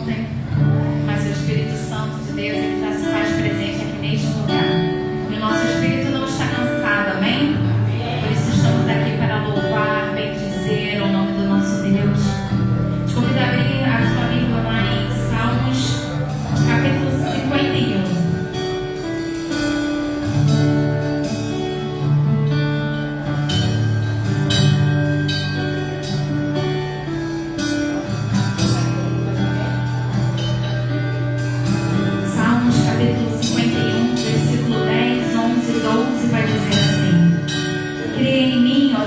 ontem, mas o Espírito Santo de Deus, ele já se faz presente aqui neste lugar. E o nosso espírito não está cansado, amém? Por isso estamos aqui para louvar, bendizer o nome do nosso Deus. Te convido a abrir a sua Bíblia lá em Salmos, capítulo 51.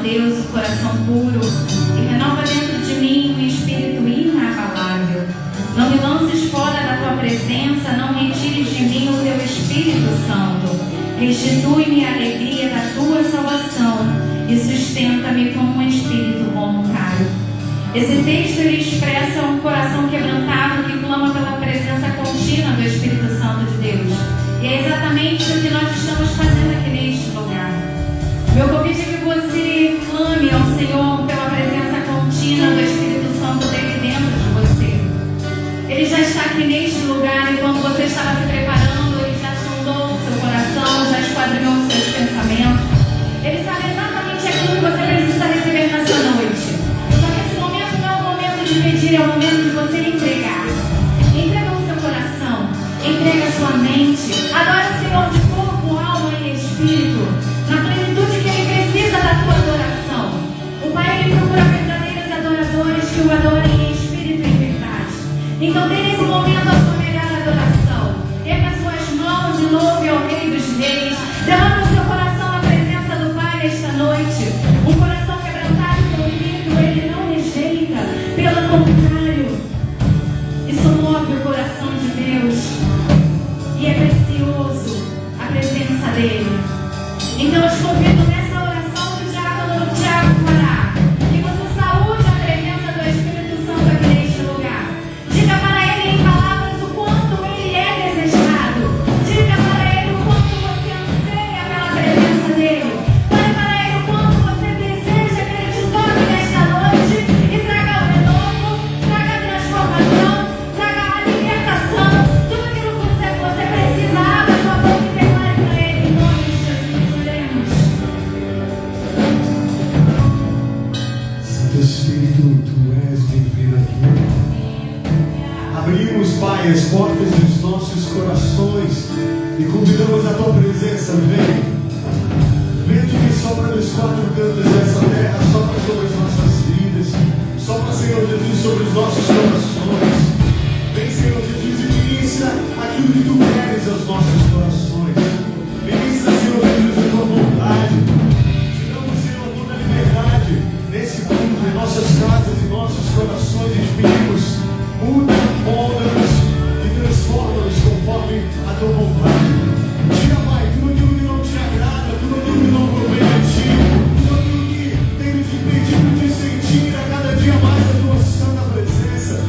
Deus, o coração puro, e renova dentro de mim um espírito inabalável. Não me lances fora da tua presença, não retires de mim o teu Espírito Santo. Restitui-me a alegria da tua salvação e sustenta-me com um espírito voluntário. Esse texto ele expressa um coração quebrantado que clama pela presença contínua do Espírito Santo de Deus. E é exatamente o que nós estamos fazendo aqui neste lugar. Meu convite é que você clame ao Senhor pela presença contínua do Espírito Santo dele dentro de você. Ele já está aqui neste lugar e quando você estava se preparando, ele já sondou o seu coração, já esquadrinhou os seus pensamentos. Ele sabe exatamente aquilo que você precisa receber nessa noite. Só que esse momento não é o momento de pedir, é o momento de você entregar. Entrega o seu coração, entrega a sua mente. Adora o Senhor de corpo, alma e espírito. Na plenitude que Ele precisa da tua adoração. O Pai, Ele procura verdadeiros adoradores que o adorem em espírito e em verdade. Então, dê nesse momento a sua melhor adoração. Erga as suas mãos e louve ao Rei dos Reis. Derrama o seu coração na presença do Pai esta noite. Um coração quebrantado e contrito, Ele não rejeita. Pelo contrário, isso move o coração de Deus. E é precioso a presença dEle. Então eu te convido nessa oração que o Tiago fará, que você saúde a presença do Espírito Santo aqui neste lugar. Diga para Ele em palavras o quanto Ele é desejado. Diga para Ele o quanto você anseia pela presença dEle. Fale para Ele o quanto você deseja que Ele te toque nesta noite e traga o renovo, traga a transformação, traga a libertação. Tudo aquilo que você precisa, abra a sua boca e declare para Ele em nome de Jesus. Santo Espírito, Tu és bem-vindo aqui. Abrimos, Pai, as portas dos nossos corações e convidamos a Tua presença. Vem, vento que sopra dos quatro cantos dessa terra, sopra sobre as nossas vidas, sopra, Senhor Jesus, sobre os nossos corações. Vem, Senhor Jesus, e ministra aquilo que Tu queres aos nossos corações. Ministra, Senhor Jesus, a Tua vontade. Tiramos, Senhor, toda a liberdade nesse culto, em nossas casas, em nossos corações, e pedimos, muda, molda-nos e transforma-nos conforme a Tua vontade. Tira, Pai, tudo aquilo que não Te agrada, tudo aquilo que não provém de Ti, tudo aquilo que tem nos impedido de sentir a cada dia mais a Tua santa presença.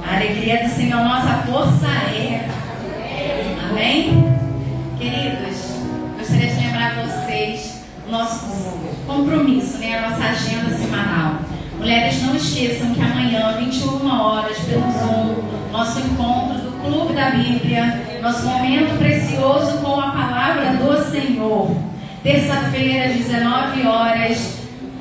A alegria do Senhor, nossa força é. Amém? Queridos, gostaria de lembrar a vocês o nosso compromisso, né? A nossa agenda semanal. Mulheres, não esqueçam que amanhã, 21 horas, pelo Zoom, nosso encontro do Clube da Bíblia, nosso momento precioso com a palavra do Senhor. Terça-feira, 19 horas,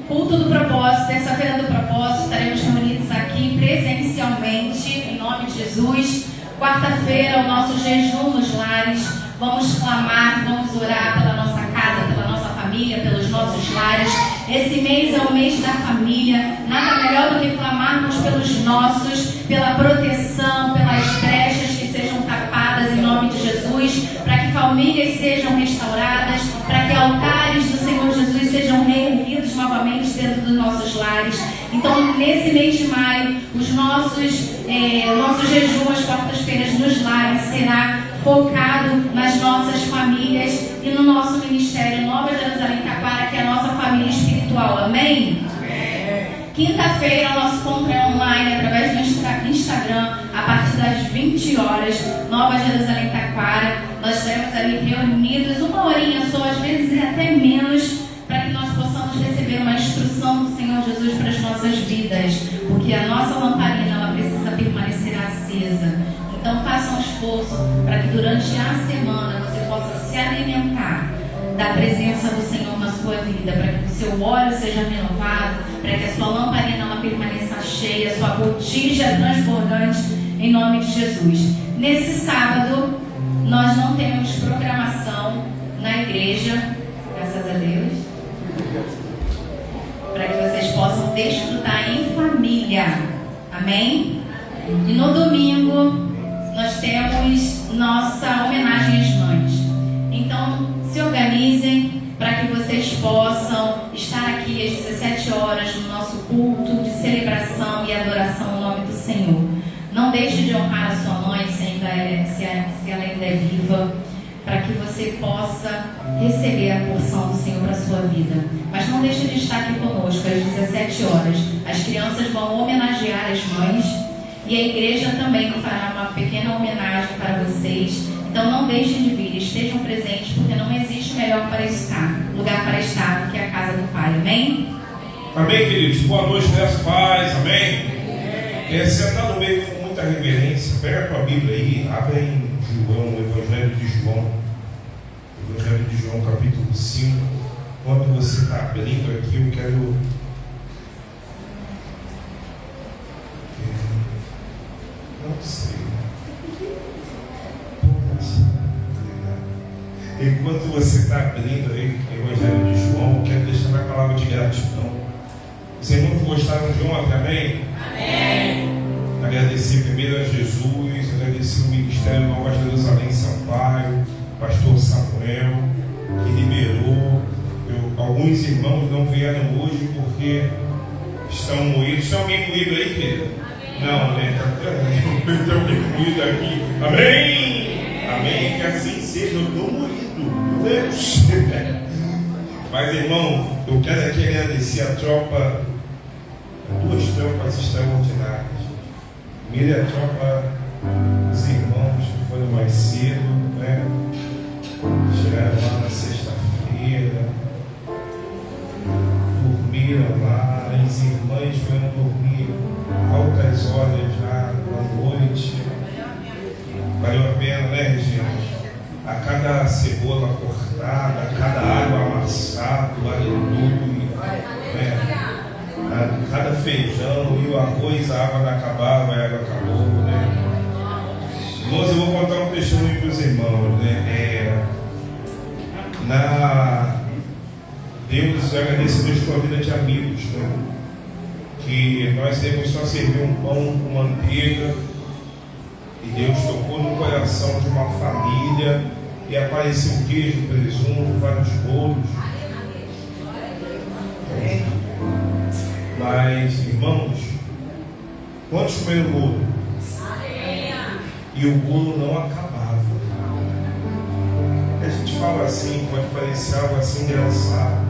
culto do propósito, terça-feira do propósito, estaremos reunidos aqui presencialmente, em nome de Jesus. Quarta-feira, o nosso jejum nos lares. Vamos clamar, vamos orar pela nossa casa, pela nossa família, pelos nossos lares. Esse mês é o mês da família. Nada melhor do que clamarmos pelos nossos, pela proteção, pelas brechas que sejam tapadas em nome de Jesus, para que famílias sejam restauradas, para que altares do Senhor Jesus sejam reerguidos novamente dentro dos nossos lares. Então, nesse mês de maio, os nossos jejum às quartas-feiras nos lares será focado nas nossas famílias e no nosso ministério Nova Jerusalém Taquara, que é a nossa família espiritual. Amém? Quinta-feira, o nosso encontro é online através do Instagram, a partir das 20 horas, Nova Jerusalém Taquara. Nós estaremos ali reunidos, uma horinha só, às vezes até menos, para que nós possamos receber uma instrução do Senhor Jesus para as nossas vidas, porque a nossa lamparina ela precisa permanecer acesa. Então faça um esforço para que durante a semana você possa se alimentar da presença do Senhor na sua vida, para que o seu óleo seja renovado, para que a sua lamparina ela permaneça cheia, a sua botija transbordante, em nome de Jesus. Nesse sábado, nós não temos programação na igreja, graças a Deus, para que vocês possam desfrutar em família. Amém? E no domingo, nós temos nossa homenagem às mães. Então, se organizem para que vocês possam estar aqui às 17 horas no nosso culto de celebração e adoração ao nome do Senhor. Não deixe de honrar a sua mãe se ela ainda é viva, para que você possa receber a porção do Senhor para a sua vida. Mas não deixe de estar aqui conosco às 17 horas. As crianças vão homenagear as mães e a igreja também fará uma pequena homenagem para vocês. Então não deixem de vir, estejam presentes, porque não existe melhor lugar para estar do que a casa do Pai. Amém? Amém, queridos. Boa noite, meus pais. Amém? Você está no meio com muita reverência. Pega a tua Bíblia aí, abre em João, o Evangelho de João. Evangelho de João, capítulo 5. Quando você está abrindo aqui, eu quero... Não sei. Enquanto você está abrindo aí o Evangelho de João, eu quero deixar uma palavra de gratidão. Os irmãos gostaram de ontem, amém? Amém. Agradecer primeiro a Jesus, agradecer o Ministério Nova Jerusalém Sampaio, pastor Samuel, que liberou. Alguns irmãos não vieram hoje porque estão moídos. Tem alguém moído aí, querido? Não, né? Tem alguém moído aqui. Amém? Amém. Que assim seja. Eu estou moído. Deus. Mas, irmão, eu quero aqui agradecer a tropa, duas tropas extraordinárias. Primeiro, a tropa dos irmãos que foram mais cedo, né? Chegaram lá na sexta-feira, dormiram lá, as irmãs foram dormir altas horas já à noite. Valeu a pena, né, Regina? A cada cebola cortada, a cada água amassada, aleluia, né? A cada feijão e o arroz, a água não acabava, a água acabou, né? Irmãos, eu vou contar um testemunho para os irmãos, né? Deus, eu agradeço a Deus pela vida de amigos, né? Que nós temos só servir um pão com manteiga e Deus tocou no coração de uma família e apareceu queijo, presunto, vários bolos. Mas, irmãos, quantos comeram o bolo? E o bolo não acabava. A gente fala assim, pode parecer algo assim engraçado,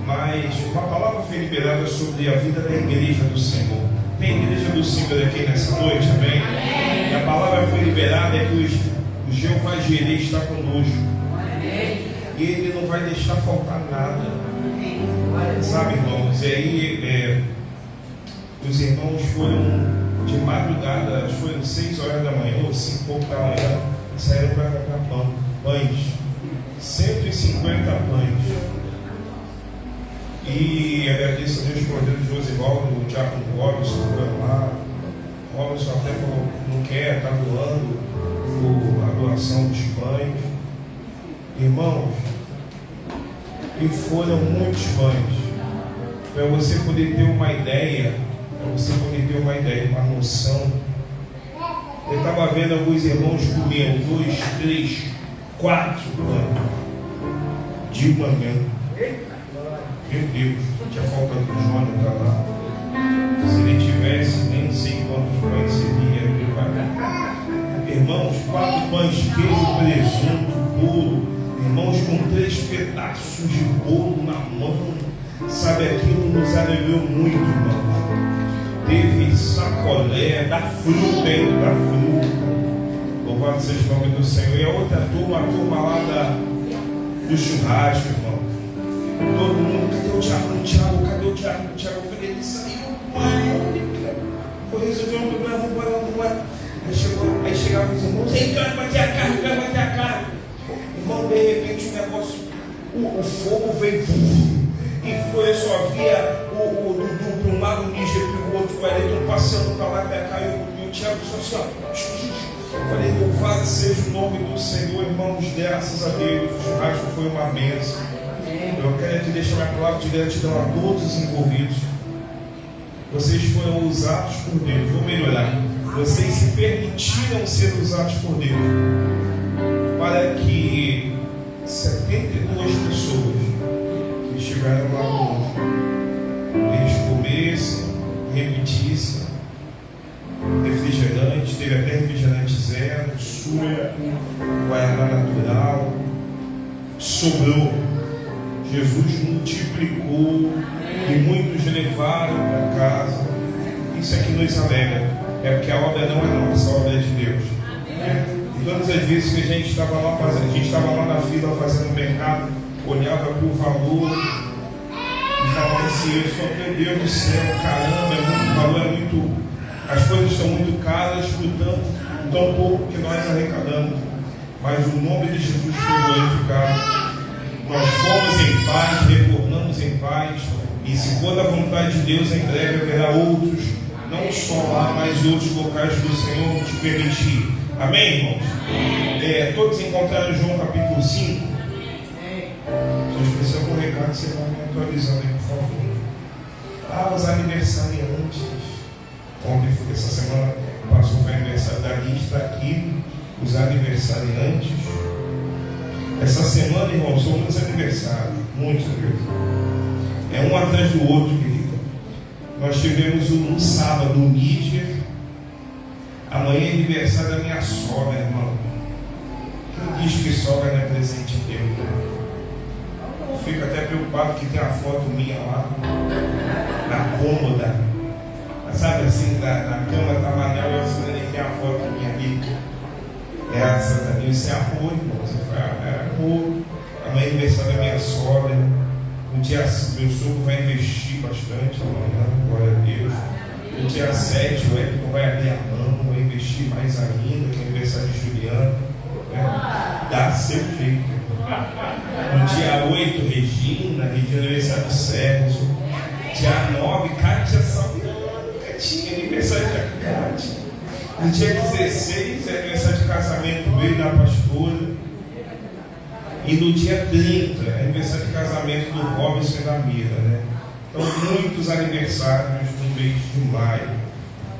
mas uma palavra foi liberada sobre a vida da igreja do Senhor. Tem igreja do Senhor aqui nessa noite, amém? E a palavra foi liberada é que o Jeová Jireh está conosco. E Ele não vai deixar faltar nada. Sabe, irmãos? E aí, os irmãos foram de madrugada, foram 6 horas da manhã, ou 5 e pouco da manhã, saíram para comprar pães. 150 pães. E agradeço a Deus por Deus de Josivaldo, o diácono Robson, foi lá. Robson até falou que não quer, está doando a doação dos pães. Irmãos, e foram muitos pães. Para você poder ter uma ideia, uma noção. Eu estava vendo alguns irmãos comendo 2, 3, 4 pães de manhã. Meu Deus, tinha faltado o Jonathan lá. Se ele tivesse, nem sei quantos pães seria. Irmãos, 4 pães, queijo, presunto, bolo. Irmãos, com 3 pedaços de bolo na mão. Sabe, aquilo nos alegrou muito, irmãos. Teve sacolé da fruta, hein? Da fruta. Louvado seja o nome do Senhor. E a outra turma, a turma lá do churrasco, irmão. Todo mundo, cadê o Tiago? Cadê o Tiago? Eu falei, ele saiu. Eu resolvi um problema, vamos embora. Aí chegava os irmãos, ei, quero bater a carne. Irmão, de repente o negócio, o fogo veio e foi, eu só via o Dudu para um lado, o Níger para o outro, o Wellington passando para lá, para cá, e o Tiago só assim, ó. Eu falei, louvado seja o nome do Senhor, irmãos, graças a Deus, o churrasco foi uma bênção. Eu quero aqui deixar minha palavra de gratidão a todos os envolvidos. Vocês foram usados por Deus, vou melhorar. Vocês se permitiram ser usados por Deus para que 72 pessoas chegaram lá no eles comessem, repetissem, refrigerante, teve até refrigerante zero, suco, guaraná natural, sobrou. Jesus multiplicou e muitos levaram para casa. Isso é que nos alegra, é porque a obra não é nossa, a obra é de Deus. E todas as vezes que a gente estava lá fazendo, a gente estava lá na fila fazendo mercado, olhava para o valor e falava assim: eu só, meu Deus do céu, caramba, é muito valor, é muito, as coisas estão muito caras por tão pouco que nós arrecadamos, mas o nome de Jesus foi glorificado. Nós fomos em paz, retornamos em paz, e se for da vontade de Deus, em breve haverá outros, não só lá, mas em outros locais do Senhor nos permitir. Amém, irmãos? Todos encontraram João capítulo 5. Só esqueci algum recado, você vai me atualizando aí, por favor. Os aniversariantes. Ontem, essa semana, passou para o aniversário da lista aqui, os aniversariantes. Essa semana, irmãos, são muitos aniversários, muitos aniversários. É um atrás do outro, querido. Nós tivemos um sábado, um Níger. Amanhã é aniversário da minha sogra, irmão. Quem diz que sogra não é presente de Deus, né? Eu fico até preocupado que tem uma foto minha lá, na cômoda. Sabe assim, na cama da Manel, eu assinando e tem a foto minha ali. Graças a Deus, isso é amor, irmão. É amor. Amanhã é aniversário da minha sogra. No dia, meu sogro vai investir bastante amanhã, glória a Deus. No dia 7, o Edson vai abrir a mão, vai investir mais ainda, que é aniversário de Juliana. Né? Dá seu jeito. No dia 8, Regina aniversário do Sérgio. Dia 9, Kátia Salgado, Catinha, aniversário da Kátia. No dia 16, é aniversário de casamento dele da pastora. E no dia 30, é aniversário de casamento do Robson e da Mira, né? Então, muitos aniversários no mês de maio.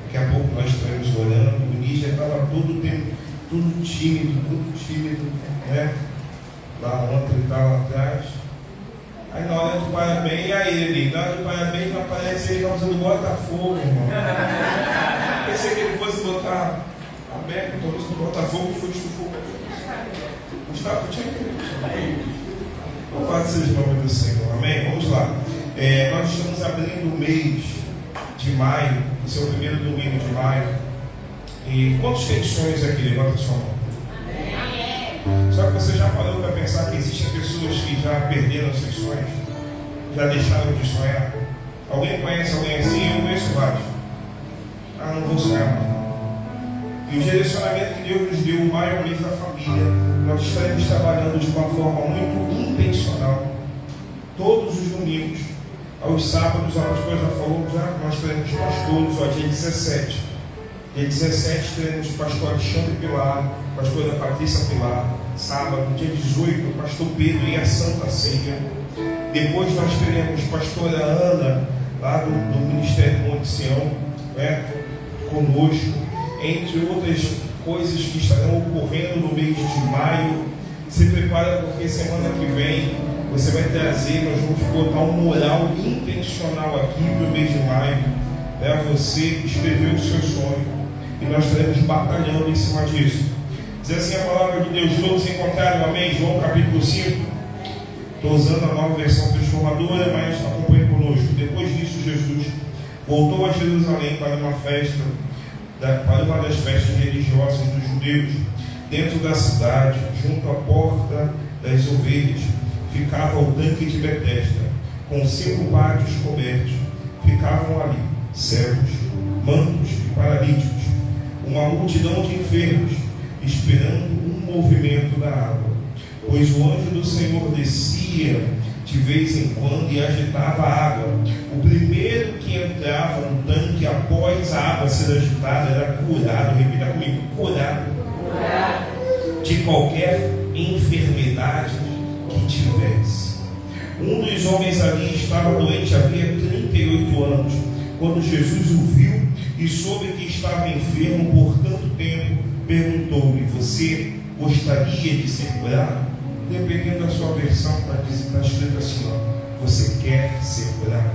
Daqui a pouco nós estamos orando. O Níger estava todo tímido, né? Lá ontem ele estava atrás. Aí na hora do parabéns, e aí ele, na hora do parabéns, não aparece ele usando Botafogo, irmão. Pensei que ele fosse botar aberto, então do Botafogo foi estufou. Gustavo, tinha que louvado seja o nome do Senhor, amém? Vamos lá. Nós estamos abrindo o mês de maio, esse é o primeiro domingo de maio. E quantos tem sonhos aqui? Levanta a sua mão. Só que você já parou para pensar que existem pessoas que já perderam seus sonhos, já deixaram de sonhar? Alguém conhece alguém assim? Eu conheço vários. Não vou sonhar mais. E o direcionamento que Deus nos deu, o maio é o mês da família. Nós estamos trabalhando de uma forma muito intencional. Todos os domingos, aos sábados, a pastora já falou, nós teremos pastores, dia 17. Dia 17 teremos o pastor Alexandre Pilar, pastora Patrícia Pilar. Sábado, dia 18, o pastor Pedro e a Santa Ceia. Depois nós teremos a pastora Ana, lá do Ministério Monte Sião, né, conosco. Entre outras coisas que estarão ocorrendo no mês de maio. Se prepara, porque semana que vem você vai trazer, nós vamos botar um mural intencional aqui para o mês de maio, né? Você escreveu o seu sonho e nós estaremos batalhando em cima disso. Diz assim a palavra de Deus: todos encontraram, amém? João capítulo 5. Estou usando a nova versão transformadora, mas acompanhe conosco. Depois disso, Jesus voltou a Jerusalém para uma das festas religiosas dos judeus. Dentro da cidade, junto à porta das ovelhas, ficava o tanque de Betesda, com 5 pátios cobertos. Ficavam ali cegos, mancos e paralíticos, uma multidão de enfermos, esperando um movimento da água, pois o anjo do Senhor descia de vez em quando e agitava a água. O primeiro que entrava no tanque após a água ser agitada era curado. Repita comigo: curado de qualquer enfermidade que tivesse. Um dos homens ali estava doente havia 38 anos. Quando Jesus o viu e soube que estava enfermo por tanto tempo, perguntou-lhe: você gostaria de ser curado? Dependendo da sua versão, está escrito assim: Você quer ser curado?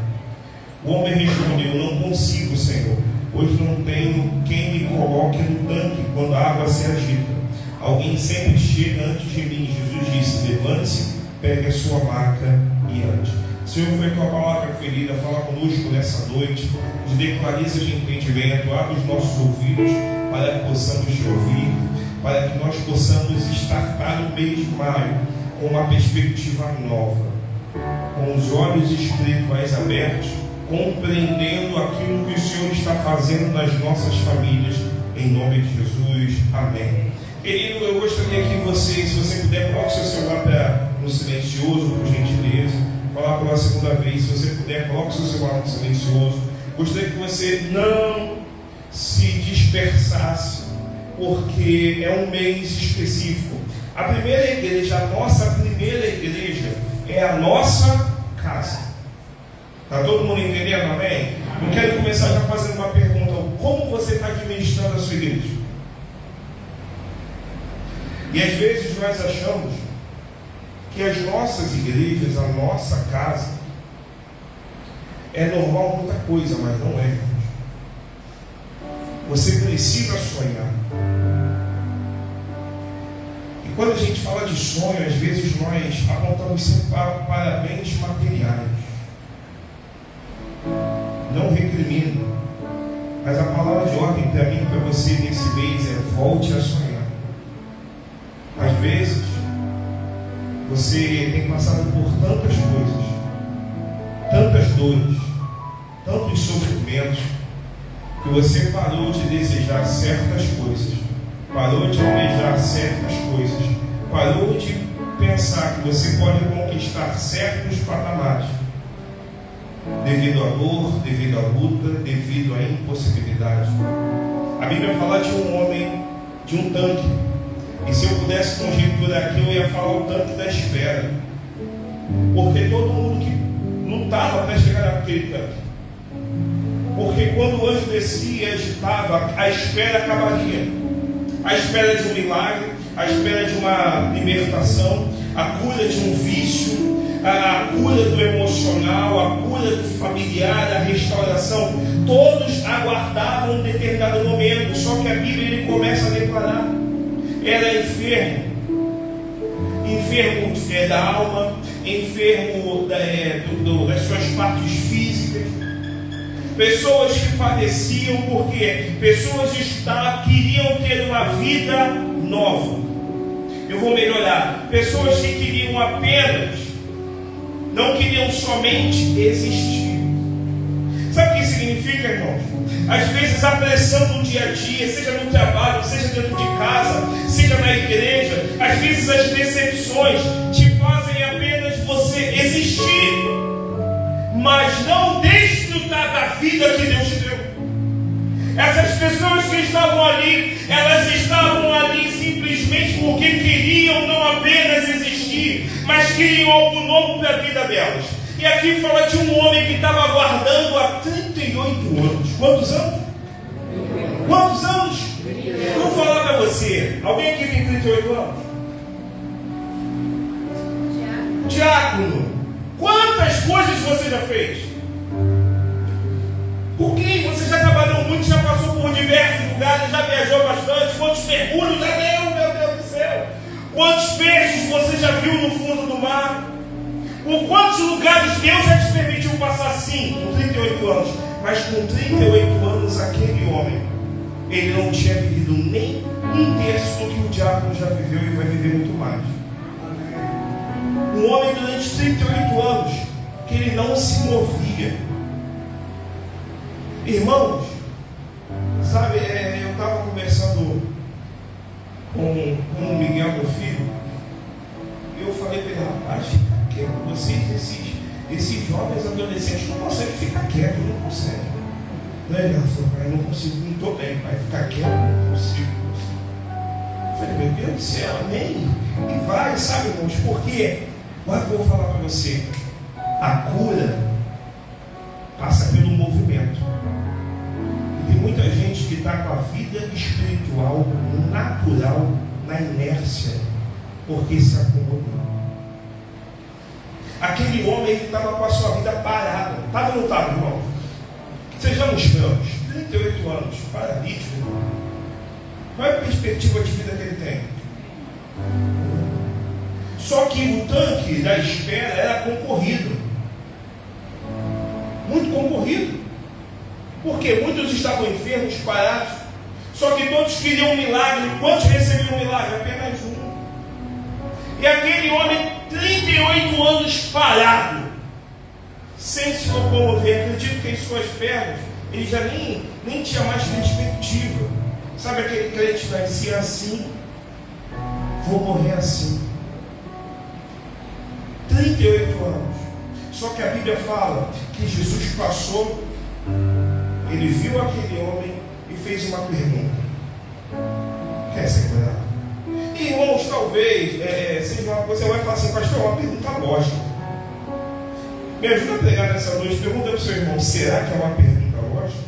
O homem respondeu: não consigo, Senhor, pois não tenho quem me coloque no tanque quando a água se agita. Alguém sempre chega antes de mim. Jesus disse: levante-se, pegue a sua maca e ande. Senhor, foi a tua palavra preferida. Fala conosco nessa noite, nos dê clareza de entendimento, abre os nossos ouvidos para que possamos te ouvir, para que nós possamos estar no mês de maio com uma perspectiva nova, com os olhos espirituais abertos, compreendendo aquilo que o Senhor está fazendo nas nossas famílias, em nome de Jesus, amém. Querido, eu gostaria que você, se você puder, coloque seu celular no silencioso, por gentileza. Falar pela segunda vez, se você puder, coloque seu celular no silencioso. Gostaria que você não se dispersasse, porque é um mês específico. A primeira igreja, a nossa primeira igreja, é a nossa casa. Está todo mundo entendendo, amém? Eu quero começar já fazendo uma pergunta: como você está administrando a sua igreja? E às vezes nós achamos que as nossas igrejas, a nossa casa, é normal muita coisa, mas não é. Você precisa sonhar. E quando a gente fala de sonho, às vezes nós apontamos sempre para bens materiais. Não recrimino, mas a palavra de ordem para mim e para você nesse mês é: volte a sonhar. Às vezes você tem passado por tantas coisas, tantas dores, tantos sofrimentos, que você parou de desejar certas coisas, parou de almejar certas coisas, parou de pensar que você pode conquistar certos patamares, devido à dor, devido à luta, devido à impossibilidade. A Bíblia fala de um homem, de um tanque, e se eu pudesse conjecturar aqui, eu ia falar o tanque da espera, porque todo mundo que lutava para chegar naquele tanque, porque quando o anjo descia e agitava, a espera acabaria, a espera de um milagre, a espera de uma libertação, a cura de um vício, a cura do emocional, a cura do familiar, a restauração. Todos aguardavam um determinado momento, só que a Bíblia ele começa a declarar: era enfermo da alma, enfermo das suas partes físicas, pessoas que padeciam, porque pessoas queriam ter uma vida nova. Eu vou melhorar: pessoas que queriam apenas, não queriam somente existir. Sabe o que significa, irmãos? Às vezes a pressão do dia a dia, seja no trabalho, seja dentro de casa, seja na igreja, às vezes as decepções te fazem apenas você existir, mas não desfrutar da vida que Deus te deu. Essas pessoas que estavam ali, elas estavam ali simplesmente porque queriam não apenas existir, mas queriam algo novo para a vida delas. E aqui fala de um homem que estava aguardando há 38 anos. Quantos anos? Quantos anos? Vou falar para você. Alguém aqui tem 38 anos? Diácono, quantas coisas você já fez? Por quê? Você já trabalhou muito, já passou por diversos lugares, já viajou bastante. Quantos mergulhos já deu, meu Deus do céu? Quantos peixes você já viu no fundo do mar? Por quantos lugares Deus já te permitiu passar assim, com 38 anos? Mas com 38 anos, aquele homem, ele não tinha vivido nem um terço do que o diácono já viveu e vai viver muito mais. Um homem durante 38 anos, que ele não se movia. Irmãos, sabe, eu estava conversando com o Miguel, meu filho, e eu falei para ele: rapaz, fica quieto, vocês, esses jovens adolescentes não conseguem ficar quietos, não conseguem. Não é, falou: pai, não consigo, não estou bem, pai, ficar quieto, não consigo. Eu falei: meu Deus do céu, amém? E vai, sabe, irmãos, por quê? Olha o que eu vou falar para você: a cura passa pelo movimento. E tem muita gente que está com a vida espiritual natural na inércia, porque se acomodou. Aquele homem, ele estava com a sua vida parada. Estava ou não estava, irmão? Sejamos francos, 38 anos, paralítico, irmão. Qual é a perspectiva de vida que ele tem? Só que o tanque da espera era concorrido. Muito concorrido. Porque muitos estavam enfermos, parados. Só que todos queriam um milagre. Quantos recebiam um milagre? Apenas um. E aquele homem, 38 anos parado, sem se locomover. Acredito que em suas pernas ele já nem tinha mais perspectiva. Sabe aquele crente que nascia assim? Vou morrer assim. 38 anos. Só que a Bíblia fala que Jesus passou, ele viu aquele homem e fez uma pergunta: quer ser curado? E, irmãos, talvez seja uma coisa, você vai falar assim, pastor, é uma pergunta lógica. Me ajuda a pregar nessa noite. Pergunta para o seu irmão: será que é uma pergunta lógica?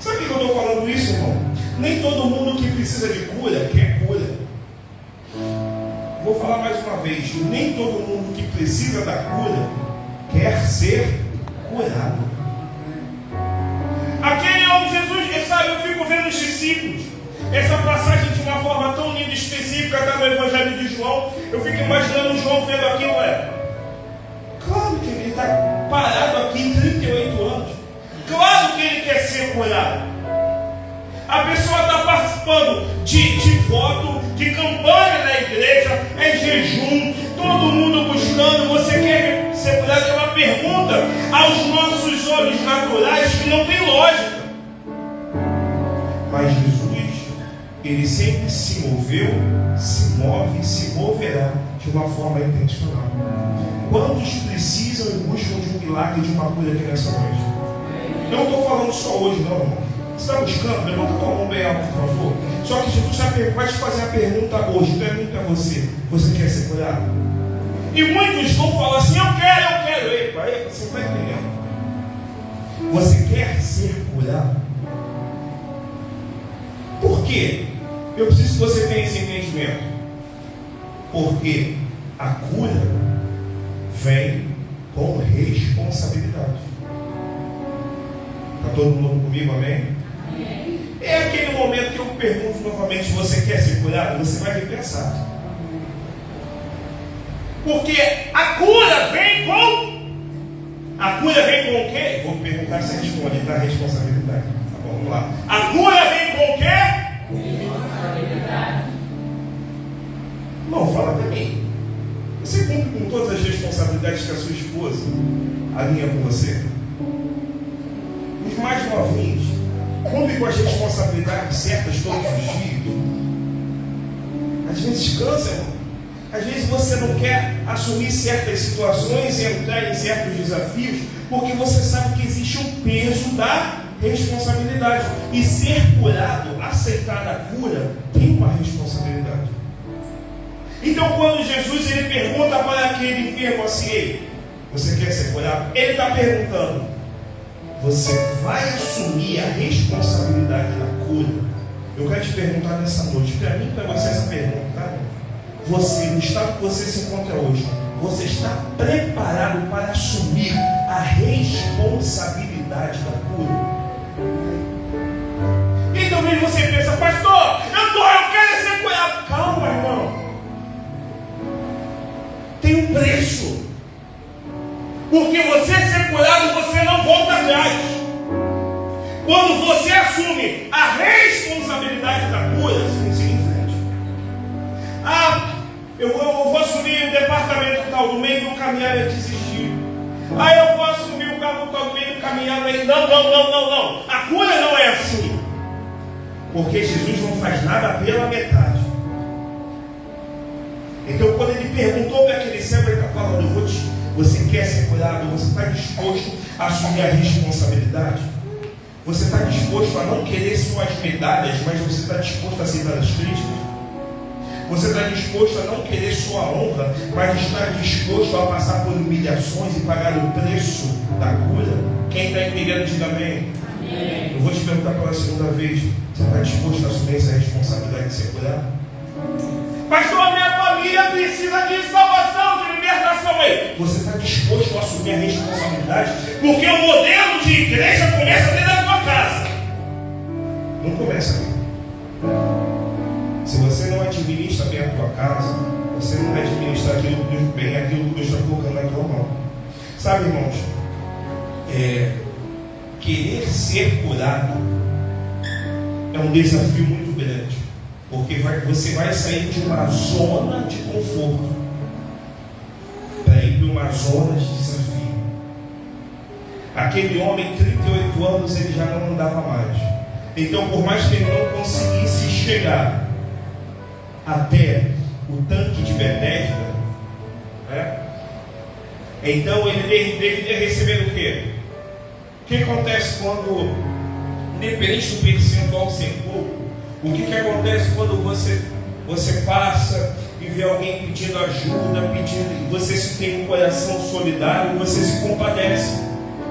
Sabe por que eu estou falando isso, irmão? Nem todo mundo que precisa de cura quer cura. Vou falar mais uma vez: nem todo mundo que precisa da cura quer ser curado. Aquele homem, Jesus, sabe, eu fico vendo os discípulos. Essa passagem de uma forma tão linda e específica está no Evangelho de João. Eu fico imaginando João vendo aquilo. Claro que ele está parado aqui 38 anos. Claro que ele quer ser curado. A pessoa está participando de voto, de campanha na igreja, é jejum, todo mundo buscando. Você quer ser curado? É uma pergunta aos nossos olhos naturais que não tem lógica. Mas Jesus, ele sempre se moveu, se move e se moverá de uma forma intencional. Quantos precisam e buscam de um milagre, de uma cura aqui nessa noite? Eu não estou falando só hoje, não, irmão. Você está buscando? Levanta a tua mão bem alta, por favor. Só que Jesus vai te fazer a pergunta hoje. Pergunta a você: você quer ser curado? E muitos vão falar assim: eu quero. Epa, você está entendendo? Você quer ser curado? Por quê? Eu preciso que você tenha esse entendimento. Porque a cura vem com responsabilidade. Está todo mundo comigo, amém? É aquele momento que eu pergunto novamente: você quer ser curado? Você vai repensar. Porque a cura vem com... A cura vem com o quê? Vou perguntar se você responde, tá? Responsabilidade. Tá bom, vamos lá. A cura vem com o quê? Responsabilidade. Não, fala pra mim. Você cumpre com todas as responsabilidades que a sua esposa alinha com você? Os mais novinhos cumpre com as responsabilidades certas todos os dias. Às vezes cansa, irmão. Às vezes você não quer assumir certas situações e entrar em certos desafios, porque você sabe que existe um peso da responsabilidade. E ser curado, aceitar a cura, tem uma responsabilidade. Então, quando Jesus ele pergunta para aquele enfermo assim: ei, você quer ser curado? Ele está perguntando: você vai assumir a responsabilidade da cura? Eu quero te perguntar nessa noite, para mim, para você, essa pergunta, tá? Você, no estado que você se encontra hoje, você está preparado para assumir a responsabilidade da cura? E talvez você pensa: pastor, eu quero ser curado. Calma, irmão. Tem um preço. Porque você ser curado, você não volta atrás. Quando você assume a responsabilidade da cura, você tem que seguir em frente. Eu vou assumir o departamento tal, no meio do caminhar eu desistir. Eu vou assumir o cargo tal, no meio do caminhar eu... Não. A cura não é assim. Porque Jesus não faz nada pela metade. Então, quando ele perguntou para aquele cego, ele está falando: você quer ser curado? Você está disposto a assumir a responsabilidade? Você está disposto a não querer suas medalhas, mas você está disposto a aceitar as críticas? Você está disposto a não querer sua honra, mas está disposto a passar por humilhações e pagar o preço da cura? Quem está entendendo, diga amém. Amém. Eu vou te perguntar pela segunda vez: você está disposto a assumir essa responsabilidade de ser curado? Pastor, minha família precisa de salvação. Você está disposto a assumir a responsabilidade? Porque o modelo de igreja começa dentro da tua casa. Não começa aqui. Se você não administra bem a tua casa, você não vai administrar aquilo que Deus está colocando na tua mão. Sabe, irmãos, querer ser curado é um desafio muito grande, porque você vai sair de uma zona de conforto para ir para uma zona de desafio. Aquele homem, 38 anos, ele já não andava mais. Então, por mais que ele não conseguisse chegar até o tanque de Betesda, né? Então ele deveria receber o quê? O que acontece quando, independente do percentual ser pouco, o que acontece quando você passa e vê alguém pedindo ajuda, e você se tem um coração solidário, você se compadece.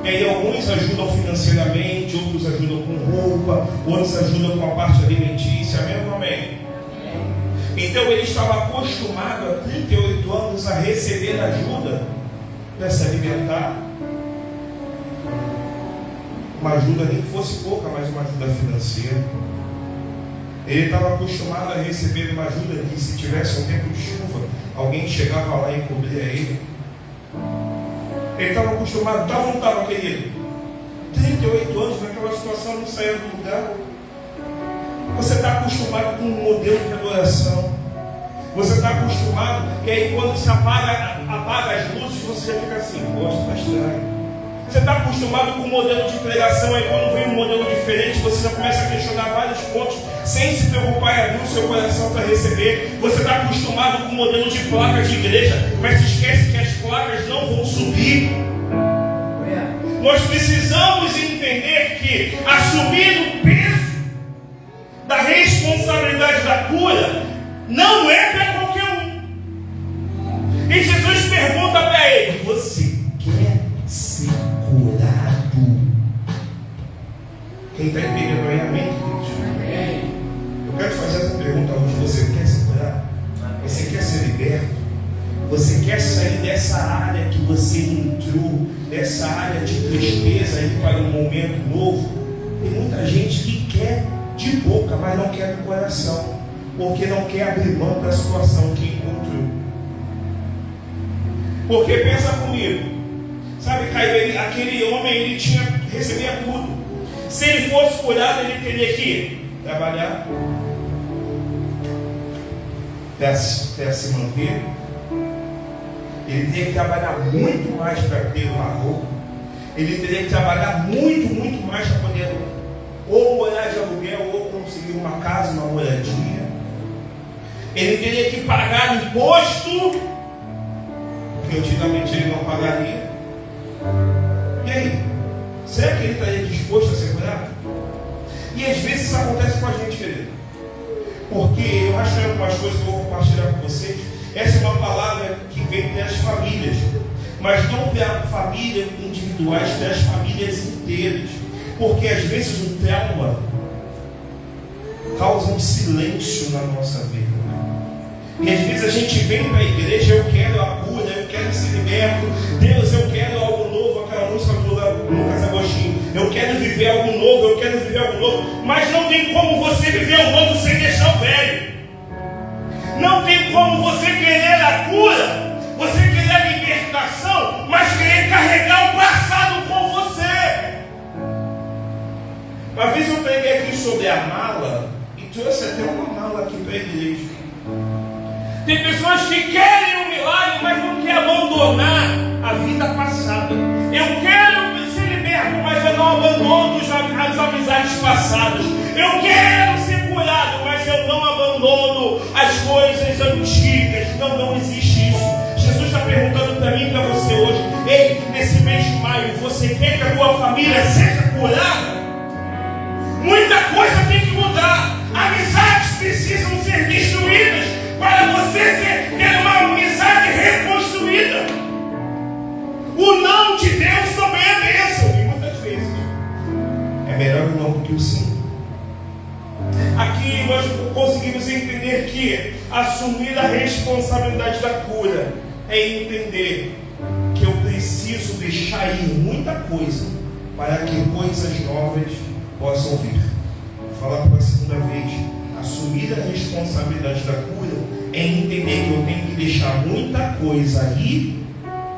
E aí alguns ajudam financeiramente, outros ajudam com roupa, outros ajudam com a parte alimentícia, amém ou amém? Então ele estava acostumado há 38 anos a receber ajuda para se alimentar. Uma ajuda nem que fosse pouca, mas uma ajuda financeira. Ele estava acostumado a receber uma ajuda que, se tivesse um tempo de chuva, alguém chegava lá e cobria ele. Ele estava acostumado, estava ou não estava, querido? 38 anos naquela situação, não saía do lugar. Você está acostumado com um modelo de adoração. Você está acostumado, e aí quando se apaga as luzes, você já fica assim, poxa, está estranho. Você está acostumado com um modelo de pregação, aí quando vem um modelo diferente, você já começa a questionar vários pontos, sem se preocupar em abrir o seu coração para receber. Você está acostumado com o modelo de placas de igreja, mas esquece que as placas não vão subir. Nós precisamos entender que assumir o peso da responsabilidade da cura não é para qualquer um. E Jesus pergunta para ele: você quer ser curado? Quem está entendendo aí, amém? Eu quero fazer essa pergunta hoje: você quer ser curado? Você quer ser liberto? Você quer sair dessa área que você entrou, dessa área de tristeza, ir para um momento novo? Tem muita gente que quer de boca, mas não quer do coração, porque não quer abrir mão da situação que encontrou. Porque pensa comigo, sabe, Caio, aquele homem, ele recebia tudo. Se ele fosse curado, ele teria que trabalhar para se manter. Ele teria que trabalhar muito mais para ter uma roupa. Ele teria que trabalhar muito mais para poder ou morar de aluguel, ou conseguir uma casa, uma moradia. Ele teria que pagar imposto, que antigamente ele não pagaria. E aí? Será que ele estaria disposto a ser curado? E às vezes isso acontece com a gente, querido. Porque eu acho que algumas coisas que eu vou compartilhar com vocês. Essa é uma palavra que vem das famílias, mas não das famílias individuais, das famílias inteiras. Porque às vezes o trauma causa um silêncio na nossa vida. E às vezes a gente vem para a igreja: eu quero a cura, eu quero ser liberto, Deus, eu quero algo novo, aquela música do Lucas Agostinho, eu quero viver algo novo, eu quero viver algo novo. Mas não tem como você viver o novo sem deixar o velho. Não tem como você querer a cura, você querer a libertação, mas querer carregar o passado com você. Uma vez eu preguei aqui sobre a mala e trouxe até uma mala aqui para a igreja. Tem pessoas que querem um milagre, mas não querem abandonar a vida passada. Eu quero ser liberto, mas eu não abandono as amizades passadas. Eu quero ser curado, mas eu não abandono as coisas antigas. Não existe isso. Jesus está perguntando para mim e para você hoje: ei, nesse mês de maio, você quer que a tua família seja curada? Muita coisa tem que mudar. Amizades precisam ser destruídas para você ter uma amizade reconstruída. O não de Deus também é bênção. E muitas vezes é melhor o não do que o sim. Aqui nós conseguimos entender que assumir a responsabilidade da cura é entender preciso deixar ir muita coisa para que coisas novas possam vir. Vou falar pela segunda vez. Assumir a responsabilidade da cura é entender que eu tenho que deixar muita coisa aí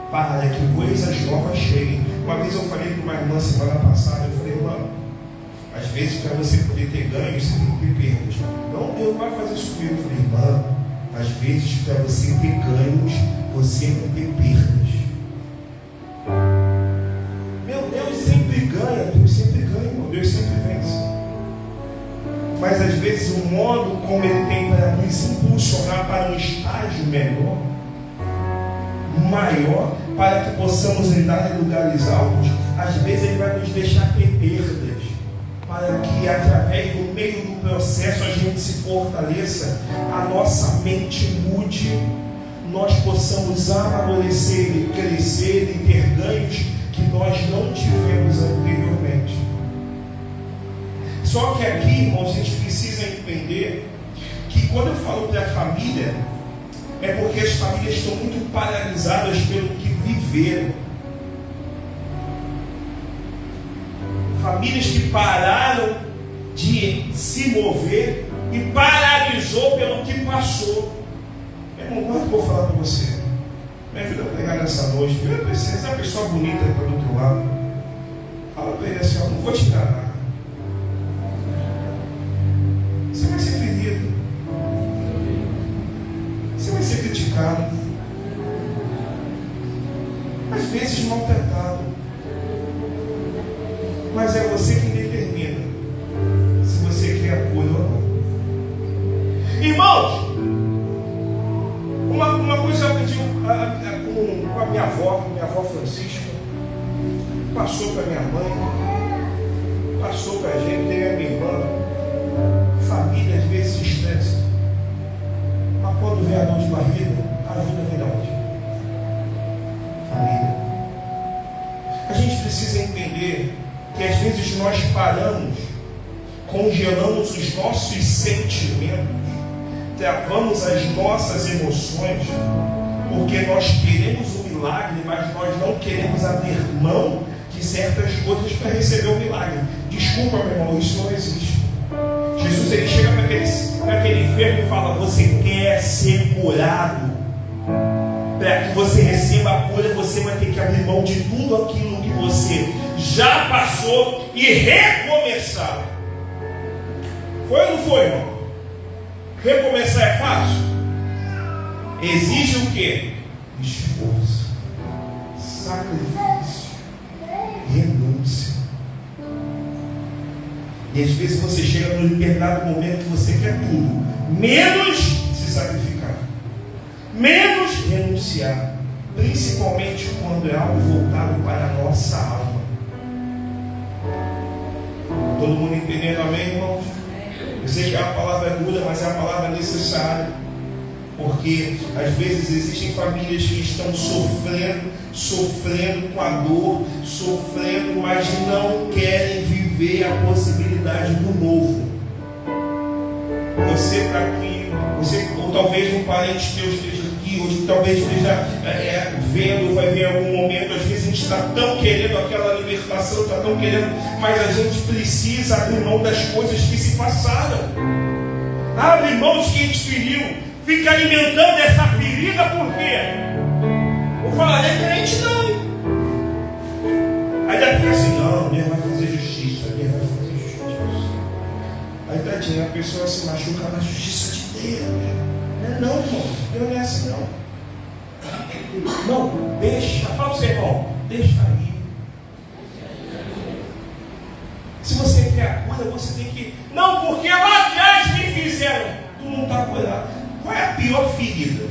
para que coisas novas cheguem. Uma vez eu falei com uma irmã semana passada, eu falei, irmã, às vezes para você poder ter ganhos, você tem que ter perdas. Não, Deus não vai fazer isso comigo. Eu falei, irmã, às vezes para você ter ganhos, você vai ter perdas. Meu Deus sempre ganha, Deus sempre ganha, meu Deus sempre vence. Mas às vezes o modo como Ele tem para nos impulsionar para um estágio melhor, maior, para que possamos entrar em lugares altos, às vezes Ele vai nos deixar ter perdas, para que através do meio do processo a gente se fortaleça, a nossa mente mude, nós possamos amadurecer e crescer e ter ganhos que nós não tivemos anteriormente. Só que aqui, irmãos, a gente precisa entender que quando eu falo para a família, é porque as famílias estão muito paralisadas pelo que viveram. Famílias que pararam de se mover e paralisou pelo que passou. Irmão, quanto que eu vou falar para você? Me ajuda a pregar nessa noite. Vira para essa pessoa bonita que está do outro lado. Fala para ele assim, eu não vou te enganar. Você vai ser ferido. Você vai ser criticado. Às vezes maltratado. Mas é você quem determina se você quer apoio ou não. Irmãos, uma coisa eu aprendi com a minha avó Francisca, passou para minha mãe, passou para a gente, tem a minha irmã. Família às vezes se estressa, mas quando vem a dor de barriga, a ajuda vem de onde? Família. A gente precisa entender que às vezes nós paramos, congelamos os nossos sentimentos, travamos as nossas emoções, porque nós queremos o milagre, mas nós não queremos abrir mão de certas coisas para receber o milagre. Desculpa, meu irmão, isso não existe. Jesus, ele chega para aquele enfermo e fala, você quer ser curado? Para que você receba a cura, você vai ter que abrir mão de tudo aquilo que você já passou e recomeçar. Foi ou não foi, irmão? Recomeçar é fácil? Exige o quê? Esforço, sacrifício, renúncia. E às vezes você chega num determinado momento que você quer tudo, menos se sacrificar, menos renunciar, principalmente quando é algo voltado para a nossa alma. Todo mundo entendendo, amém, irmãos? Eu sei que a palavra é dura, mas é a palavra necessária, porque às vezes existem famílias que estão sofrendo com a dor, sofrendo, mas não querem viver a possibilidade do novo. Você está aqui, ou talvez um parente teu esteja aqui, ou talvez esteja vendo, vai ver em algum momento. Às vezes a gente está tão querendo aquela libertação, está tão querendo, mas a gente precisa abrir mão das coisas que se passaram. Abre mão de quem te feriu. Fica alimentando essa ferida, por quê? Vou falar, é crente não. Aí daqui assim, não, Deus vai fazer justiça, Deus vai fazer justiça. Aí tadinha, a pessoa se machuca na justiça de Deus. Não, irmão, Deus não é assim não. Não, deixa, fala para você, irmão, deixa aí. Se você quer a cura, você tem que. Não, porque lá atrás me fizeram. Tu não está curado. Qual é a pior ferida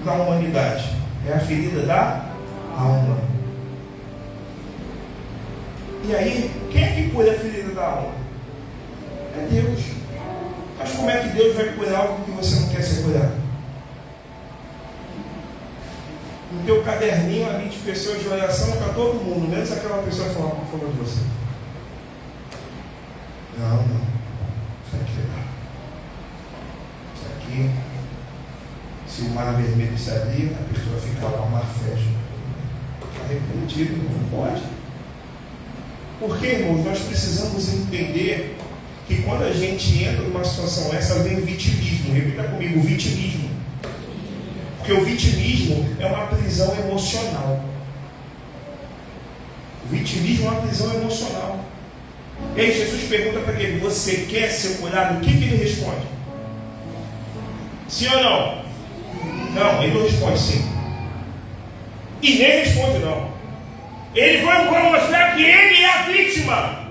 da humanidade? É a ferida da alma. E aí, quem é que cura a ferida da alma? É Deus. Mas como é que Deus vai curar algo que você não quer ser curado? No teu caderninho ali de pessoas de oração para todo mundo, menos aquela pessoa que falou de você. Não. Isso aqui. Se o mar vermelho ele se abrir, a pessoa fica lá, o mar fecha. Está repreendido, não pode. Porque, irmãos, nós precisamos entender que quando a gente entra numa situação essa, vem o vitimismo. Repita comigo, o vitimismo. Porque o vitimismo é uma prisão emocional. O vitimismo é uma prisão emocional. E aí Jesus pergunta para ele: você quer ser curado? O que ele responde? Sim ou não? Não, ele não responde sim. E nem responde não. Ele vai mostrar que ele é a vítima.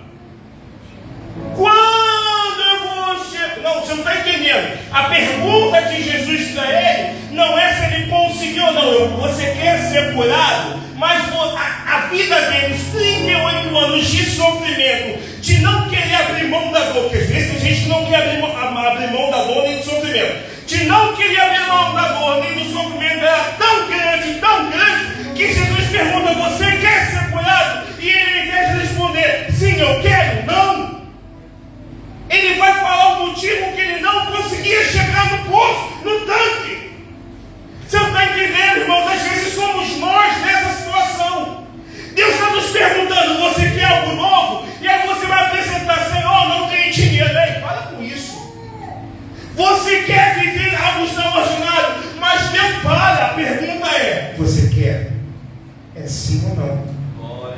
Quando eu vou chegar... Não, você não está entendendo. A pergunta de Jesus para ele não é se ele conseguiu ou não. Você quer ser curado? Mas a vida dele, os 38 anos de sofrimento, de não querer abrir mão da dor, porque às vezes tem gente que não quer abrir mão da dor nem do sofrimento, de não querer abrir mão da dor nem do sofrimento, era tão grande, que Jesus pergunta: você quer ser curado? E ele, ao invés de responder sim, eu quero, não, ele vai falar o motivo que ele não conseguia chegar no poço, no tanque. Você não está entendendo, irmãos? Às vezes somos nós nessa situação. Deus está nos perguntando: você quer algo novo? E aí você vai apresentar: Senhor, não tem dinheiro. Ei, para com isso. Você quer viver algo extraordinário, mas Deus para. A pergunta é: você quer? É sim ou não?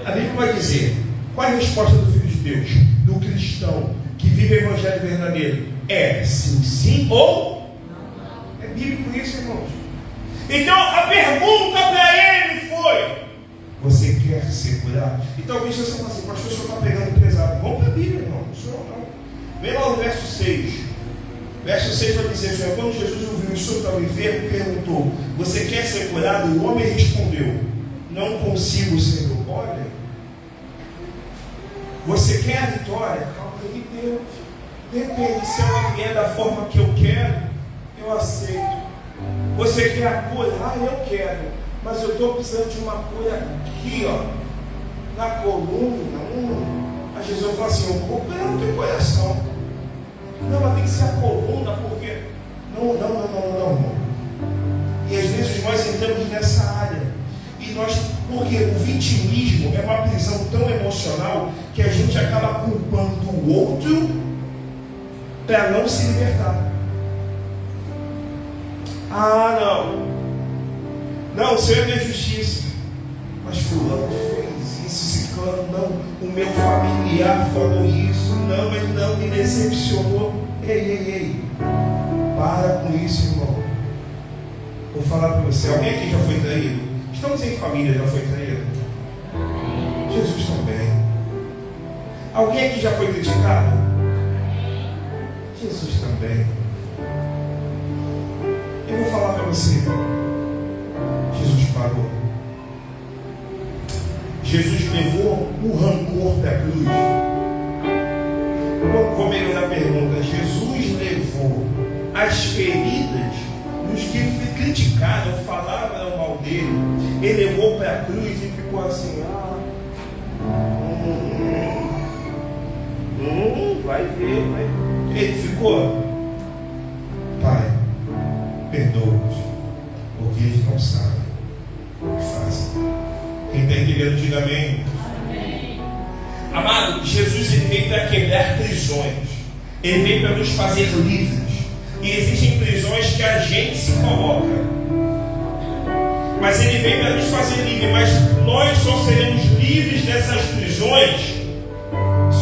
A Bíblia vai dizer: qual é a resposta do Filho de Deus, do cristão que vive o Evangelho verdadeiro? É sim, sim ou não. É bíblico isso, irmãos. Então a pergunta para ele foi: você quer ser curado? E talvez você fale assim: pastor, o senhor está pegando pesado. Vamos para a Bíblia, irmão. O senhor não. Vem lá no verso 6. Verso 6 vai dizer: Senhor, quando Jesus ouviu o senhor estava enfermo, perguntou: você quer ser curado? O homem respondeu: não consigo, Senhor. Olha, você quer a vitória? Calma aí, Deus. Depende, se ela vier da forma que eu quero, eu aceito. Você quer a cura? Ah, eu quero. Mas eu estou precisando de uma cura aqui, ó, na coluna. Aí Jesus fala assim: o problema não tem coração. Não, mas tem que ser a coluna, porque... Não. E às vezes nós entramos nessa área. E nós, porque o vitimismo é uma prisão tão emocional que a gente acaba culpando o outro para não se libertar. Ah, não, o Senhor é minha justiça. Mas fulano fez isso, ciclano, não, o meu familiar falou isso, não, ele não me decepcionou. Ei, para com isso, irmão. Vou falar para você: alguém aqui já foi traído? Estamos em família, já foi traído? Jesus também. Alguém aqui já foi criticado? Jesus também. Eu vou falar para você: Jesus pagou. Jesus levou o rancor da cruz. Vou melhorar a pergunta: Jesus levou as feridas dos que criticaram, falaram mal dele. Ele levou para a cruz e ficou assim: vai ver. Ele ficou: Pai, perdoa-os, porque eles não sabem o que fazem. Quem está entendendo, diga amém. Amém. Amado, Jesus ele veio para quebrar prisões. Ele veio para nos fazer livres. E existem prisões que a gente se coloca. Mas ele veio para nos fazer livres. Mas nós só seremos livres dessas prisões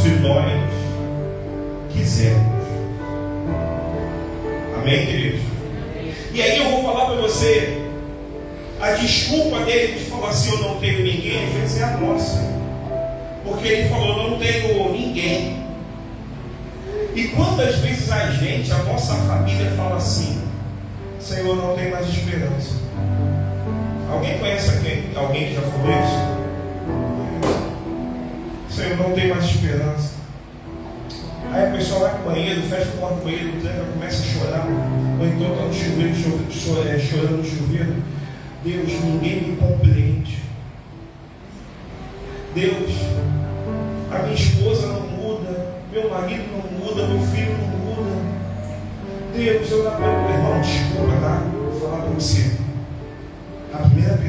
se nós quisermos. Amém, queridos? E aí eu vou falar para você: a desculpa dele de falar assim: eu não tenho ninguém, às vezes é a nossa. Porque ele falou: não tenho ninguém. E quantas vezes a gente, a nossa família, fala assim: Senhor, não tem mais esperança. Alguém conhece alguém que já falou isso? Senhor, não tem mais esperança. Aí a pessoa vai para o banheiro, fecha a porta do banheiro, começa a chorar. Ou então está no chuveiro, chorando no chuveiro. Deus, ninguém me compreende. Deus, a minha esposa não muda, meu marido não muda, meu filho não muda. Deus, eu não aguento. Irmão, desculpa, tá? Vou falar para você.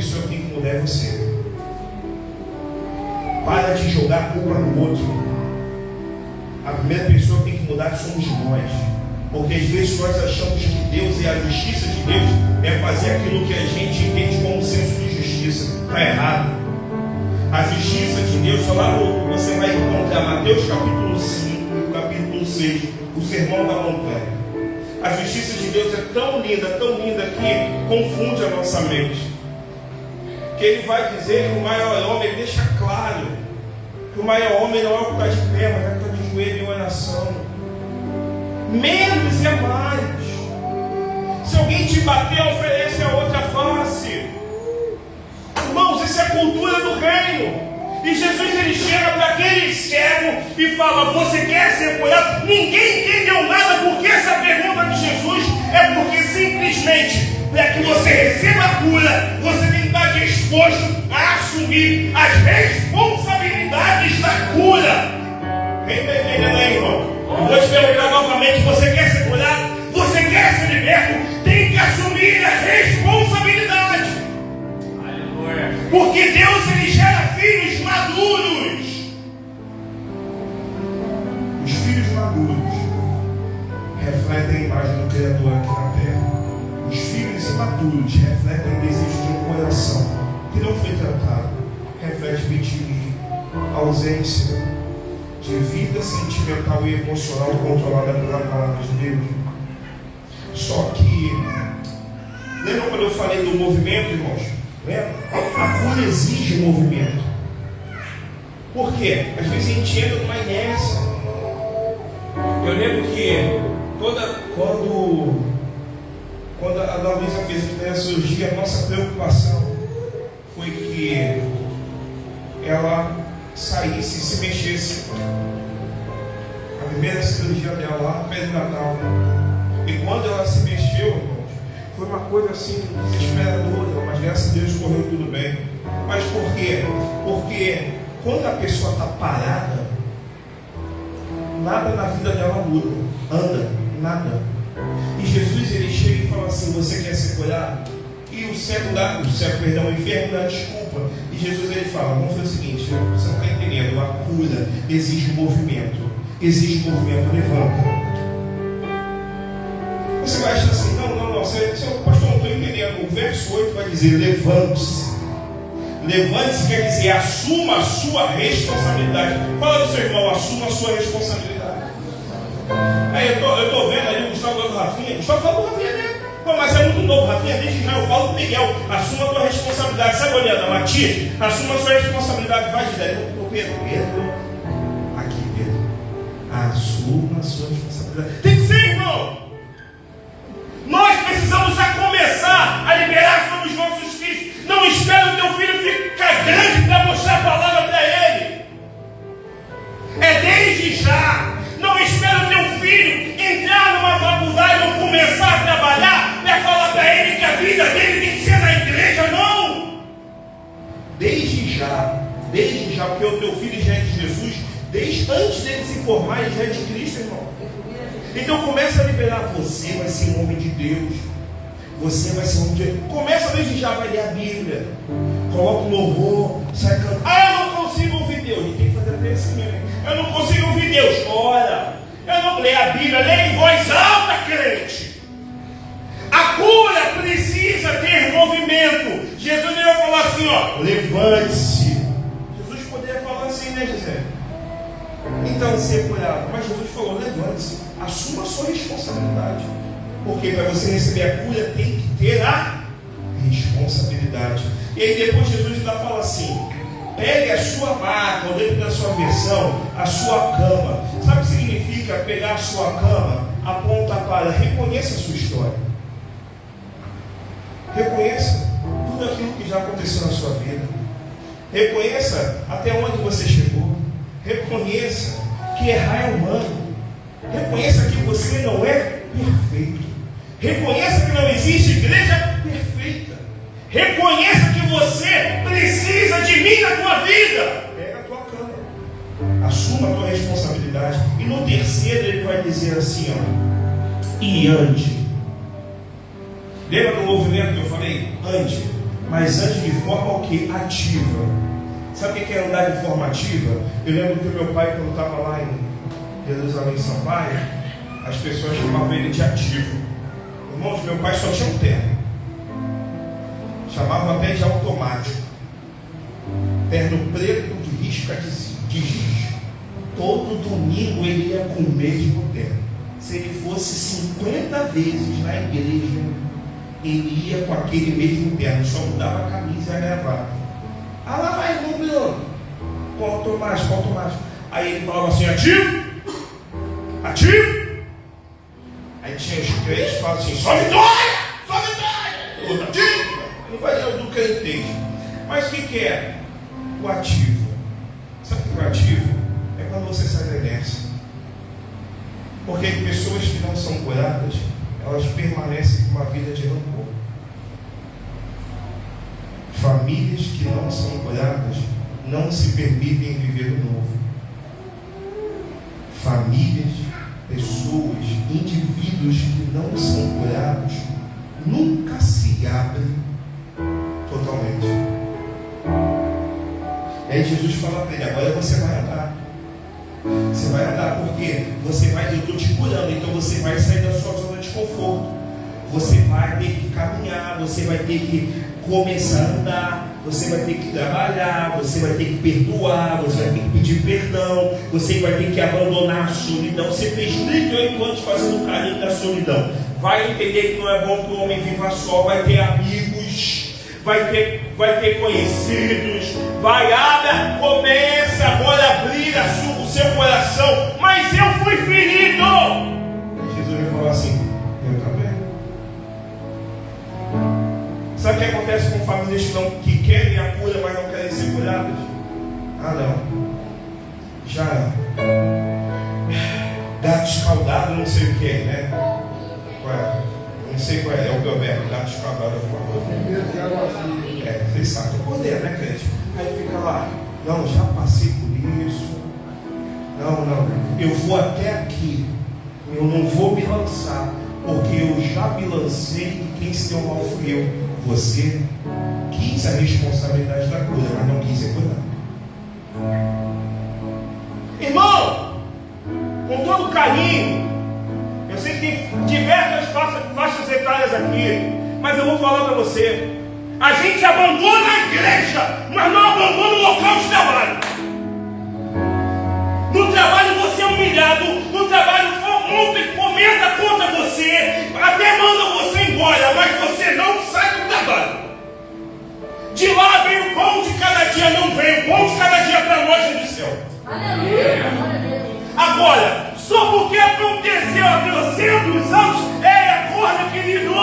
pessoa que tem que mudar é você. Para de jogar a culpa no outro. A primeira pessoa que tem que mudar somos nós. Porque às vezes nós achamos que Deus e a justiça de Deus é fazer aquilo que a gente entende como senso de justiça. Está errado. A justiça de Deus, você vai encontrar Mateus capítulo 5, capítulo 6, o sermão da montanha. A justiça de Deus é tão linda que confunde a nossa mente. Que ele vai dizer que o maior homem, ele deixa claro que o maior homem não é o que está de pé, mas é o que está de joelho em oração. Menos é mais. Se alguém te bater, oferece a outra face. Irmãos, isso é a cultura do reino. E Jesus, ele chega para aquele cego e fala: você quer ser curado? Ninguém entendeu nada, porque essa pergunta de Jesus é porque simplesmente para que você receba a cura, você tem que estar disposto a assumir as responsabilidades da cura. Quem está entendendo aí, irmão? Eu vou te perguntar novamente: você quer ser curado? Você quer ser liberto? Tem que assumir a responsabilidade. Aleluia. Porque Deus, ele gera filhos maduros. Os filhos maduros refletem a imagem do Criador aqui na terra. Os filhos imaturos refletem o desejo de um coração que não foi tratado. Reflete vitiligo, ausência de vida sentimental e emocional controlada pela palavra de Deus. Só que, lembra quando eu falei do movimento, irmãos? Lembra? A cura exige movimento. Por quê? Às vezes a gente entra numa inércia. Eu lembro que quando a Ana Luísa fez a primeira cirurgia, a nossa preocupação foi que ela saísse e se mexesse. A primeira cirurgia dela lá no pé de Natal. E quando ela se mexeu, irmãos, foi uma coisa assim desesperadora, mas graças a Deus correu tudo bem. Mas por quê? Porque quando a pessoa está parada, nada na vida dela muda, anda, nada. E Jesus, ele chega e fala assim: você quer ser curado? E o enfermo dá desculpa. E Jesus, ele fala: vamos fazer o seguinte, você não está entendendo, a cura exige movimento. Exige movimento, levanta. Você vai achar assim: não, pastor, não estou entendendo. O verso 8 vai dizer: levante-se. Levante-se quer dizer, assuma a sua responsabilidade. Fala do seu irmão: assuma a sua responsabilidade. Aí eu estou vendo ali o Gustavo falando do Rafinha. Gustavo fala do Rafinha mesmo. Pô, mas é muito novo, Rafinha, desde já eu falo do Miguel: assuma a tua responsabilidade. Sabe, olhando, Matias, assuma a sua responsabilidade. Vai dizer: Pedro, aqui, Pedro, assuma a sua responsabilidade. Tem que ser, irmão. Nós precisamos já começar a liberar sobre os nossos filhos. Não espere o teu filho ficar grande para mostrar a palavra para ele. É desde já. Não espere o teu filho entrar numa faculdade ou começar a trabalhar para falar para ele que a vida dele tem que ser na igreja, não. Desde já, porque o teu filho já é de Jesus, desde antes dele se formar, ele já é de Cristo, irmão. Então começa a liberar. Você vai ser um homem de Deus. Você vai ser um homem de Deus. Começa desde já, vai ler a Bíblia. Coloca um louvor, sai cantando. Eu não consigo ouvir Deus. E tem que fazer até assim mesmo. Eu não consigo ouvir Deus. Ora, eu não leio a Bíblia, leio em voz alta, crente. A cura precisa ter movimento. Jesus ia falar assim, ó: levante-se. Jesus poderia falar assim, né, José? Então, ser curado. Mas Jesus falou: levante-se, assuma a sua responsabilidade. Porque para você receber a cura tem que ter a responsabilidade. E aí depois Jesus ainda fala assim: pegue a sua maca, ou dentro da sua versão, a sua cama. Sabe o que significa pegar a sua cama? Aponta para, reconheça a sua história. Reconheça tudo aquilo que já aconteceu na sua vida. Reconheça até onde você chegou. Reconheça que errar é humano. Reconheça que você não é perfeito. Reconheça que não existe igreja perfeita. Reconheça que você precisa de mim na tua vida. Pega a tua cama. Assuma a tua responsabilidade. E no terceiro ele vai dizer assim, ó: e ande. Lembra do movimento que eu falei? Ande. mas ande de forma o que? Ativa. Sabe o que é andar de forma ativa? Eu lembro que o meu pai, quando estava lá em Jerusalém, Sampaio, as pessoas chamavam ele de ativo. Irmãos, meu pai só tinha um terno. Chamavam até de automático. Terno preto de risca de giz. Todo domingo ele ia com o mesmo terno. Se ele fosse 50 vezes na igreja, ele ia com aquele mesmo terno, só mudava a camisa e a gravata. Ah, lá vai, irmão, qual automático? Aí ele falava assim: ativo! Aí tinha os crentes que falavam assim: só vitória! Outro ativo! Ele vai do crentez. Mas o que é o ativo? Sabe o que é o ativo? É quando você sai da inércia. Porque pessoas que não são curadas, elas permanecem com uma vida de rancor. Famílias que não são curadas não se permitem viver o novo. Famílias, pessoas, indivíduos que não são curados nunca se abrem totalmente. E aí Jesus fala para ele: agora você vai andar. Você vai andar porque eu estou te curando, então você vai sair da sua zona de conforto. Você vai ter que caminhar, você vai ter que começar a andar, você vai ter que trabalhar, você vai ter que perdoar, você vai ter que pedir perdão, você vai ter que abandonar a solidão. Você fez 38 anos fazendo o caminho da solidão. Vai entender que não é bom que o homem viva só, vai ter amigos, vai ter conhecidos, começa agora a abrir o seu coração. Mas eu fui ferido. Jesus vai falar assim: eu também. Sabe o que acontece com famílias que querem a cura, mas não querem ser curadas? Ah, não. Já gato escaldado, não sei o que é, né? Não sei qual é o provérbio, gato escaldado é alguma coisa. Vocês sabem o poder, né, crente? Aí fica lá: não, já passei por isso. Não, eu vou até aqui. Eu não vou me lançar, porque eu já me lancei e quem se deu mal fui eu. Você quis a responsabilidade da cura, mas não quis ser curado. Irmão, com todo carinho, eu sei que tem diversas faixas etárias aqui, mas eu vou falar para você: a gente abandona a igreja, mas não abandona o local de trabalho. No trabalho você é humilhado, no trabalho comenta contra você, até manda você embora, mas você não sai do trabalho. De lá vem o pão de cada dia, não vem o pão de cada dia para nós do céu. Agora, só porque aconteceu há 300 anos, acorda, querido.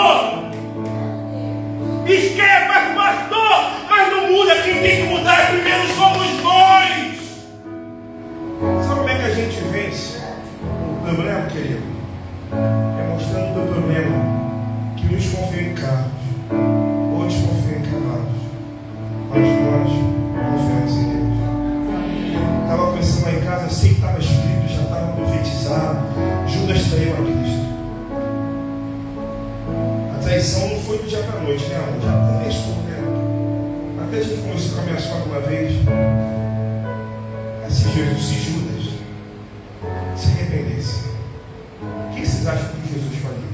Esquece, mas pastor, mas não muda. Quem tem que mudar primeiro somos nós. Sabe como é que a gente vence o problema, querido? É mostrando o problema que uns confiam em carros, outros confiam em cavalos, mas nós confiamos em Deus. Estava pensando lá em casa, eu sei que estava escrito, já estava profetizado: Judas traiu a Cristo. A traição não foi do dia para a noite, né, amor? Já começou, né? Até a gente começou com a minha sogra uma vez. Se Judas se arrependesse, o que vocês acham que Jesus faria?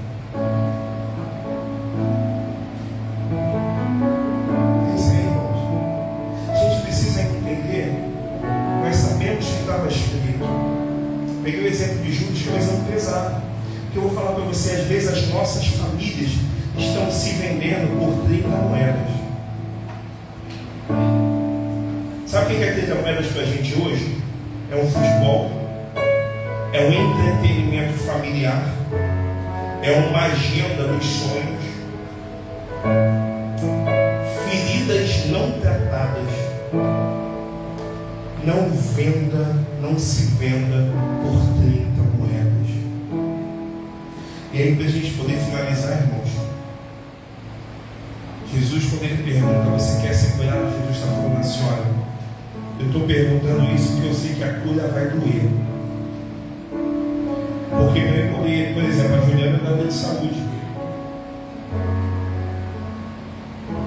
Isso aí, irmãos. A gente precisa entender. Nós sabemos que estava escrito. Peguei o exemplo de Judas, que é um exemplo pesado, que eu vou falar para você. Às vezes as nossas famílias estão se vendendo por 30 moedas. Sabe o que é 30 moedas para a gente hoje? É um futebol, é um entretenimento familiar, é uma agenda dos sonhos, feridas não tratadas. Não se venda por 30 moedas. E aí, para a gente poder finalizar, irmãos, Jesus, quando ele pergunta: você quer ser curado? Jesus está falando assim: olha, eu estou perguntando isso porque eu sei que a cura vai doer. Porque, por exemplo, a Juliana está dando de saúde.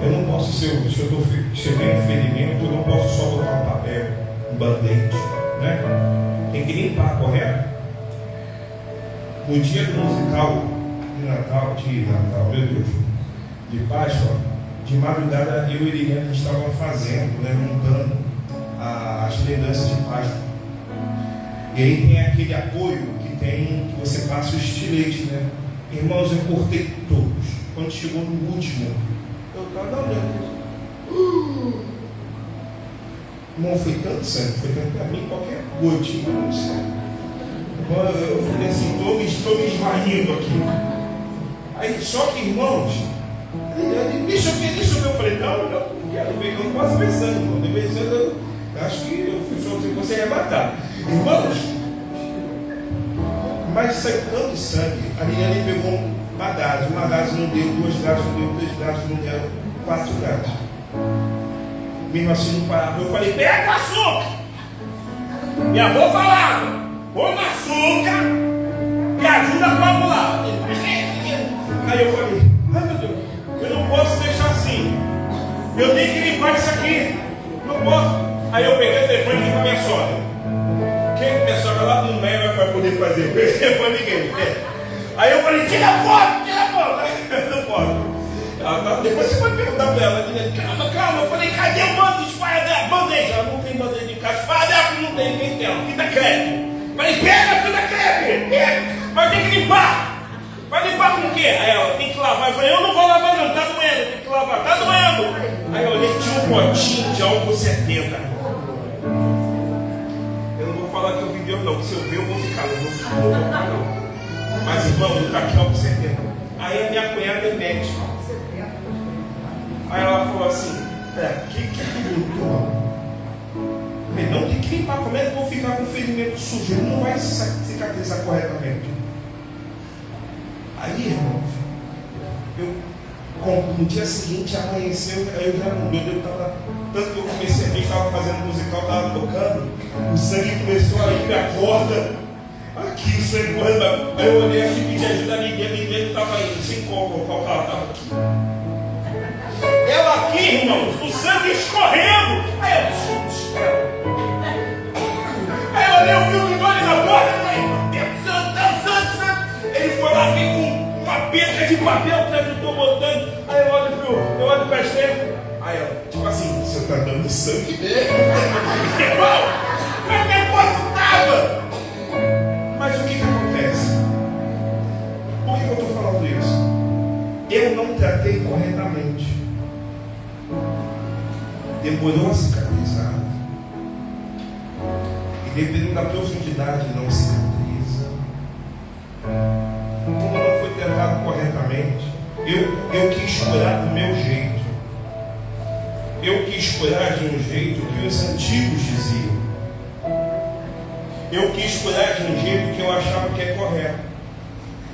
Eu não posso posso, se eu tenho um ferimento, eu não posso só botar um papel, um band-aid, né? Tem que limpar, correto? No dia do musical de Natal, meu Deus, de Páscoa, de madrugada eu e Liliana a gente estava fazendo, né, montando as lembranças de Páscoa. E aí tem aquele apoio que você passa o estilete, né? Irmãos, eu cortei todos. Quando chegou no último, eu estava olhando. Irmão, foi tanto sangue, foi tanto para mim, qualquer gotinha, não sei. Eu falei assim, estou me esvaindo aqui. Aí, só que, irmãos, deixa eu ver. Eu falei, não quero ver, eu não posso ver sangue, irmão. De vez em quando eu acho que eu fui só que você ia matar. Irmãos, mas saiu tanto sangue. A Liliane pegou uma gás não deu, 2 gases não deu, 3 gases não deu, 4 gases. Mesmo assim não parava. Eu falei, pega o açúcar! Minha avó falava, põe no açúcar e ajuda a coagular. Aí eu falei, ai meu Deus, eu não posso deixar assim. Eu tenho que limpar isso aqui. Não posso. Aí eu peguei o telefone e liguei para minha sogra. Quem minha sogra lá no meio vai poder fazer? Eu peguei o telefone e liguei. Aí eu falei, tira foto. Eu não posso. Depois você pode perguntar para ela. Calma. Eu falei, cadê o bando de espalhadeira? Band-aid. Ela não tem band-aid de casa. Espalhadeira não tem. Quem tem? Fita crepe. Eu falei, pega a fita crepe. Pega. Mas tem que limpar. Vai limpar com o quê? Aí ela, tem que lavar. Eu falei, eu não vou lavar não. Tá doendo. Tem que lavar. Tá doendo. Aí eu olhei, tinha um potinho de álcool 70. Eu não vou falar que eu vi Deus não. Se eu ver, eu vou ficar louco. Mas irmão, não tá aqui álcool 70. Aí a minha cunhada é médica. Aí ela falou assim, que botou? Não tem que limpar, como é que eu vou ficar com o ferimento sujo? Ele não vai cicatrizar corretamente. Aí, irmãos, no dia seguinte amanheceu, aí eu já não deu, tanto que eu comecei a ver, estava fazendo musical, estava tocando, o sangue começou a ir para a corda, aqui o sangue correndo, aí eu olhei aqui, pedi ajuda a ninguém estava indo, sem qual carro estava aqui. Ela aqui, irmãos, o sangue escorrendo, aí eu olhei o filme todo na porta, meu Deus do céu, ele foi lá, vem com uma penca de papel que eu estou botando. Aí eu olho para a Esther. Aí ela, tipo assim, você está dando sangue mesmo? Irmão, meu negócio estava. Mas o que acontece? Por que eu estou falando isso? Eu não tratei corretamente. Demorou a cicatrizar. E dependendo da profundidade, não cicatriza. Como não foi tratado corretamente, eu quis curar do meu jeito. Eu quis curar de um jeito que os antigos diziam. Eu quis curar de um jeito que eu achava que é correto.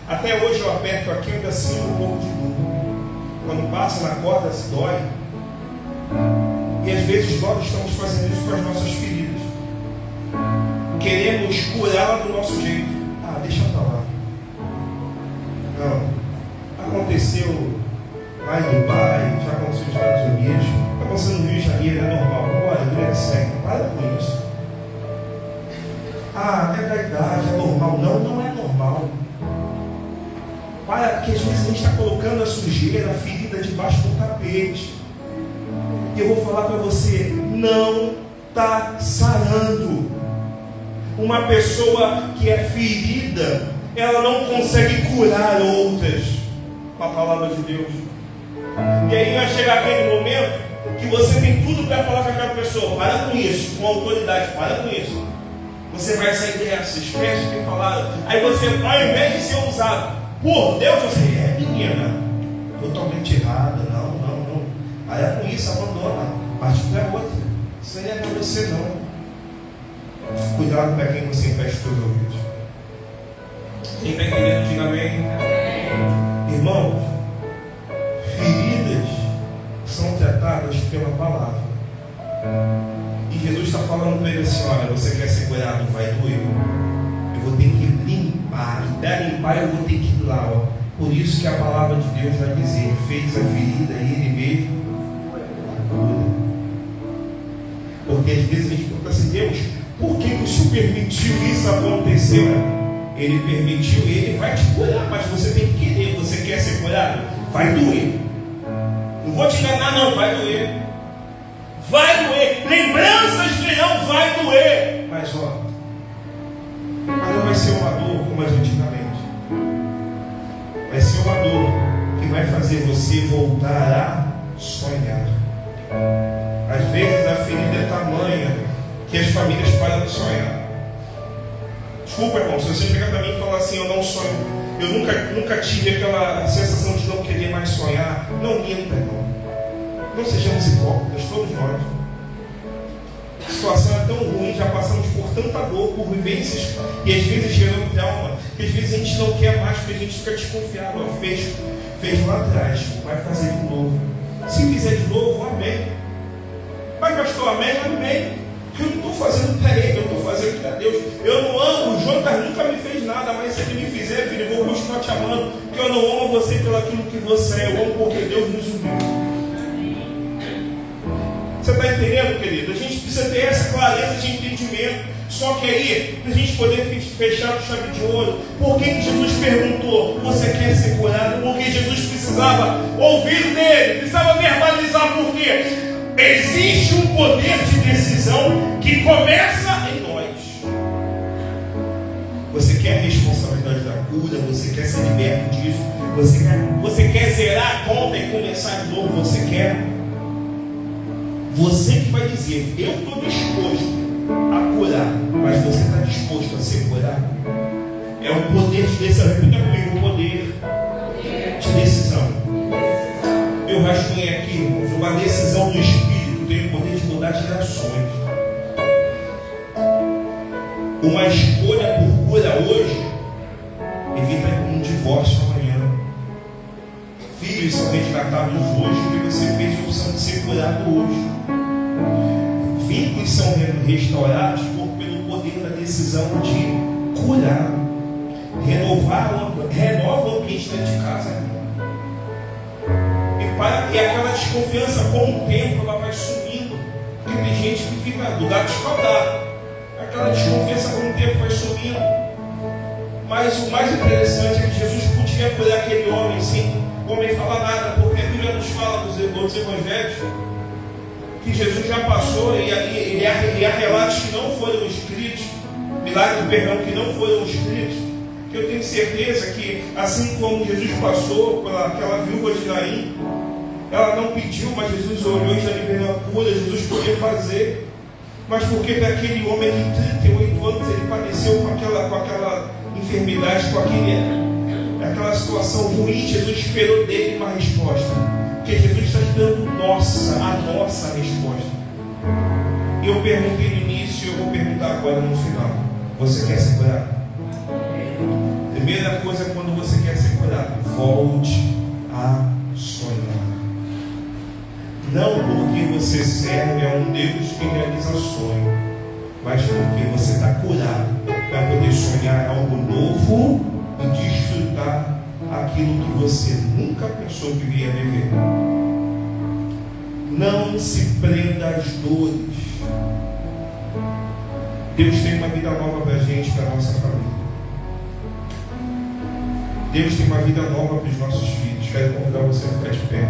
Até hoje eu aperto aqui e ainda sinto um pouco de dor. Quando passa na corda se dói. E às vezes nós estamos fazendo isso com as nossas feridas. Queremos curá-la do nosso jeito. Deixa pra lá. Não. Aconteceu lá em Dubai, já aconteceu nos Estados Unidos, está acontecendo no Rio de Janeiro, é normal. Olha, vida segue. Para com isso. É da idade, é normal. Não é normal. Para, porque às vezes a gente está colocando a sujeira, a ferida debaixo do tapete. E eu vou falar para você, não está sarando. Uma pessoa que é ferida, ela não consegue curar outras com a palavra de Deus. E aí vai chegar aquele momento que você tem tudo para falar com aquela pessoa. Para com isso, com autoridade, para com isso. Você vai sair dessa, esquece o que falaram. Aí você, ao invés de ser usado por Deus, você menina, totalmente errada, não. Para com isso, abandona, parte para outra. Isso aí não é para você não. Cuidado para quem você empresta os seus ouvidos. Quem está entendendo, diga amém. Irmãos, feridas são tratadas pela palavra. E Jesus está falando para ele assim: olha, você quer ser curado, vai doer. Eu vou ter que limpar. E para limpar eu vou ter que ir lá. Por isso que a palavra de Deus vai dizer: fez a ferida ele mesmo Porque às vezes a gente pergunta assim, Deus, por que o Senhor permitiu isso acontecer? Ele permitiu e Ele vai te curar, mas você tem que querer. Você quer ser curado? Vai doer. Não vou te enganar não, vai doer. Vai doer. Lembranças virão, vai doer. Mas ó, mas não vai ser uma dor como a gente antigamente. Vai ser uma dor que vai fazer você voltar a sonhar. Às vezes a ferida é tamanha que as famílias param de sonhar. Desculpa, irmão, se você chegar para mim e falar assim, eu não sonho, eu nunca tive aquela sensação de não querer mais sonhar. Não minta, irmão. Não sejamos hipócritas, todos nós. A situação é tão ruim, já passamos por tanta dor, por vivências, e às vezes gerando trauma, que às vezes a gente não quer mais, porque a gente fica desconfiado. Fez lá atrás, vai fazer de novo. Se fizer de novo, amém. Mas pastor, amém, amém. Eu não estou fazendo para ele, eu estou fazendo para Deus. Eu não amo, o Jonas nunca me fez nada, mas se ele me fizer, filho, eu vou continuar te amando, porque eu não amo você pelo aquilo que você é, eu amo porque Deus nos uniu. Você está entendendo, querido? A gente precisa ter essa clareza de entendimento. Só que aí, para a gente poder fechar com chave de ouro, por que Jesus perguntou, você quer ser curado? Porque Jesus precisava ouvir dele, precisava verbalizar. Por quê? Existe um poder de decisão que começa em nós. Você quer a responsabilidade da cura, você quer ser liberto disso, você quer zerar a conta e começar de novo, você quer. Você que vai dizer, eu estou disposto a curar, mas você está disposto a ser curado? É um poder de decisão, repita comigo, um poder de decisão. Eu rascunhei aqui, irmãos, uma decisão do Espírito tem o poder de mudar gerações. Uma escolha por cura hoje evita um divórcio amanhã. Filhos são resgatados hoje porque você fez a opção de ser curado hoje. Vínculos são restaurados pelo poder da decisão de curar. Renova o ambiente dentro de casa, irmão. E aquela desconfiança, com o tempo, ela vai sumindo. Porque tem gente que fica do gato escaldado. Aquela desconfiança, com o tempo, vai sumindo. Mas o mais interessante é que Jesus podia curar aquele homem sem o homem falar nada, porque a Bíblia nos fala dos evangelhos que Jesus já passou e há relatos que não foram escritos, milagres do perdão que não foram escritos, que eu tenho certeza que, assim como Jesus passou pelaquela viúva de Naim, ela não pediu, mas Jesus olhou e já liberou a cura. Jesus podia fazer, mas porque para aquele homem de 38 anos ele padeceu com aquela enfermidade, com aquela situação ruim, Jesus esperou dele uma resposta. Porque Jesus está dando a nossa resposta. E eu perguntei no início, eu vou perguntar agora no final. Você quer ser curado? Primeira coisa, quando você quer ser curado, volte a sonhar. Não porque você serve a um Deus que realiza sonho, mas porque você está curado para poder sonhar algo novo e desfrutar aquilo que você nunca pensou que ia viver. Não se prenda às dores. Deus tem uma vida nova para a gente, para a nossa família. Deus tem uma vida nova para os nossos filhos. Quero convidar você a ficar de pé.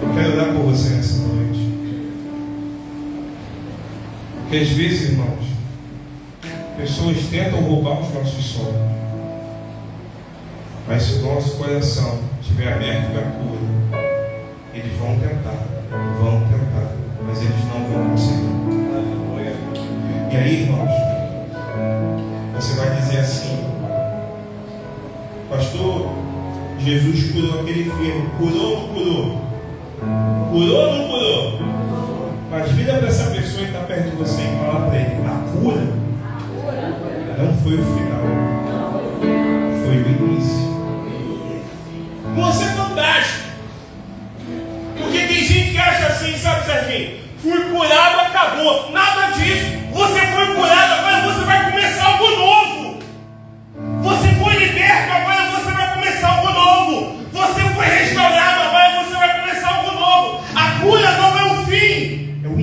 Eu quero orar por você nessa noite. Porque às vezes, irmãos, pessoas tentam roubar os nossos sonhos. Mas se o nosso coração estiver aberto para a cura, eles vão tentar, mas eles não vão conseguir. E aí, irmãos, você vai dizer assim: pastor, Jesus curou aquele enfermo. Curou ou não curou? Curou ou não curou? Mas vira para essa pessoa que está perto de você e fala para ele: a cura não foi o final, foi o início. Você é fantástico. Porque tem gente que acha assim, sabe, Serginho? Fui curado, acabou. Nada disso. Você foi curado, agora você vai começar algo novo. Você foi liberto, agora você vai começar algo novo. Você foi restaurado, agora você vai começar algo novo. A cura não é o fim, é o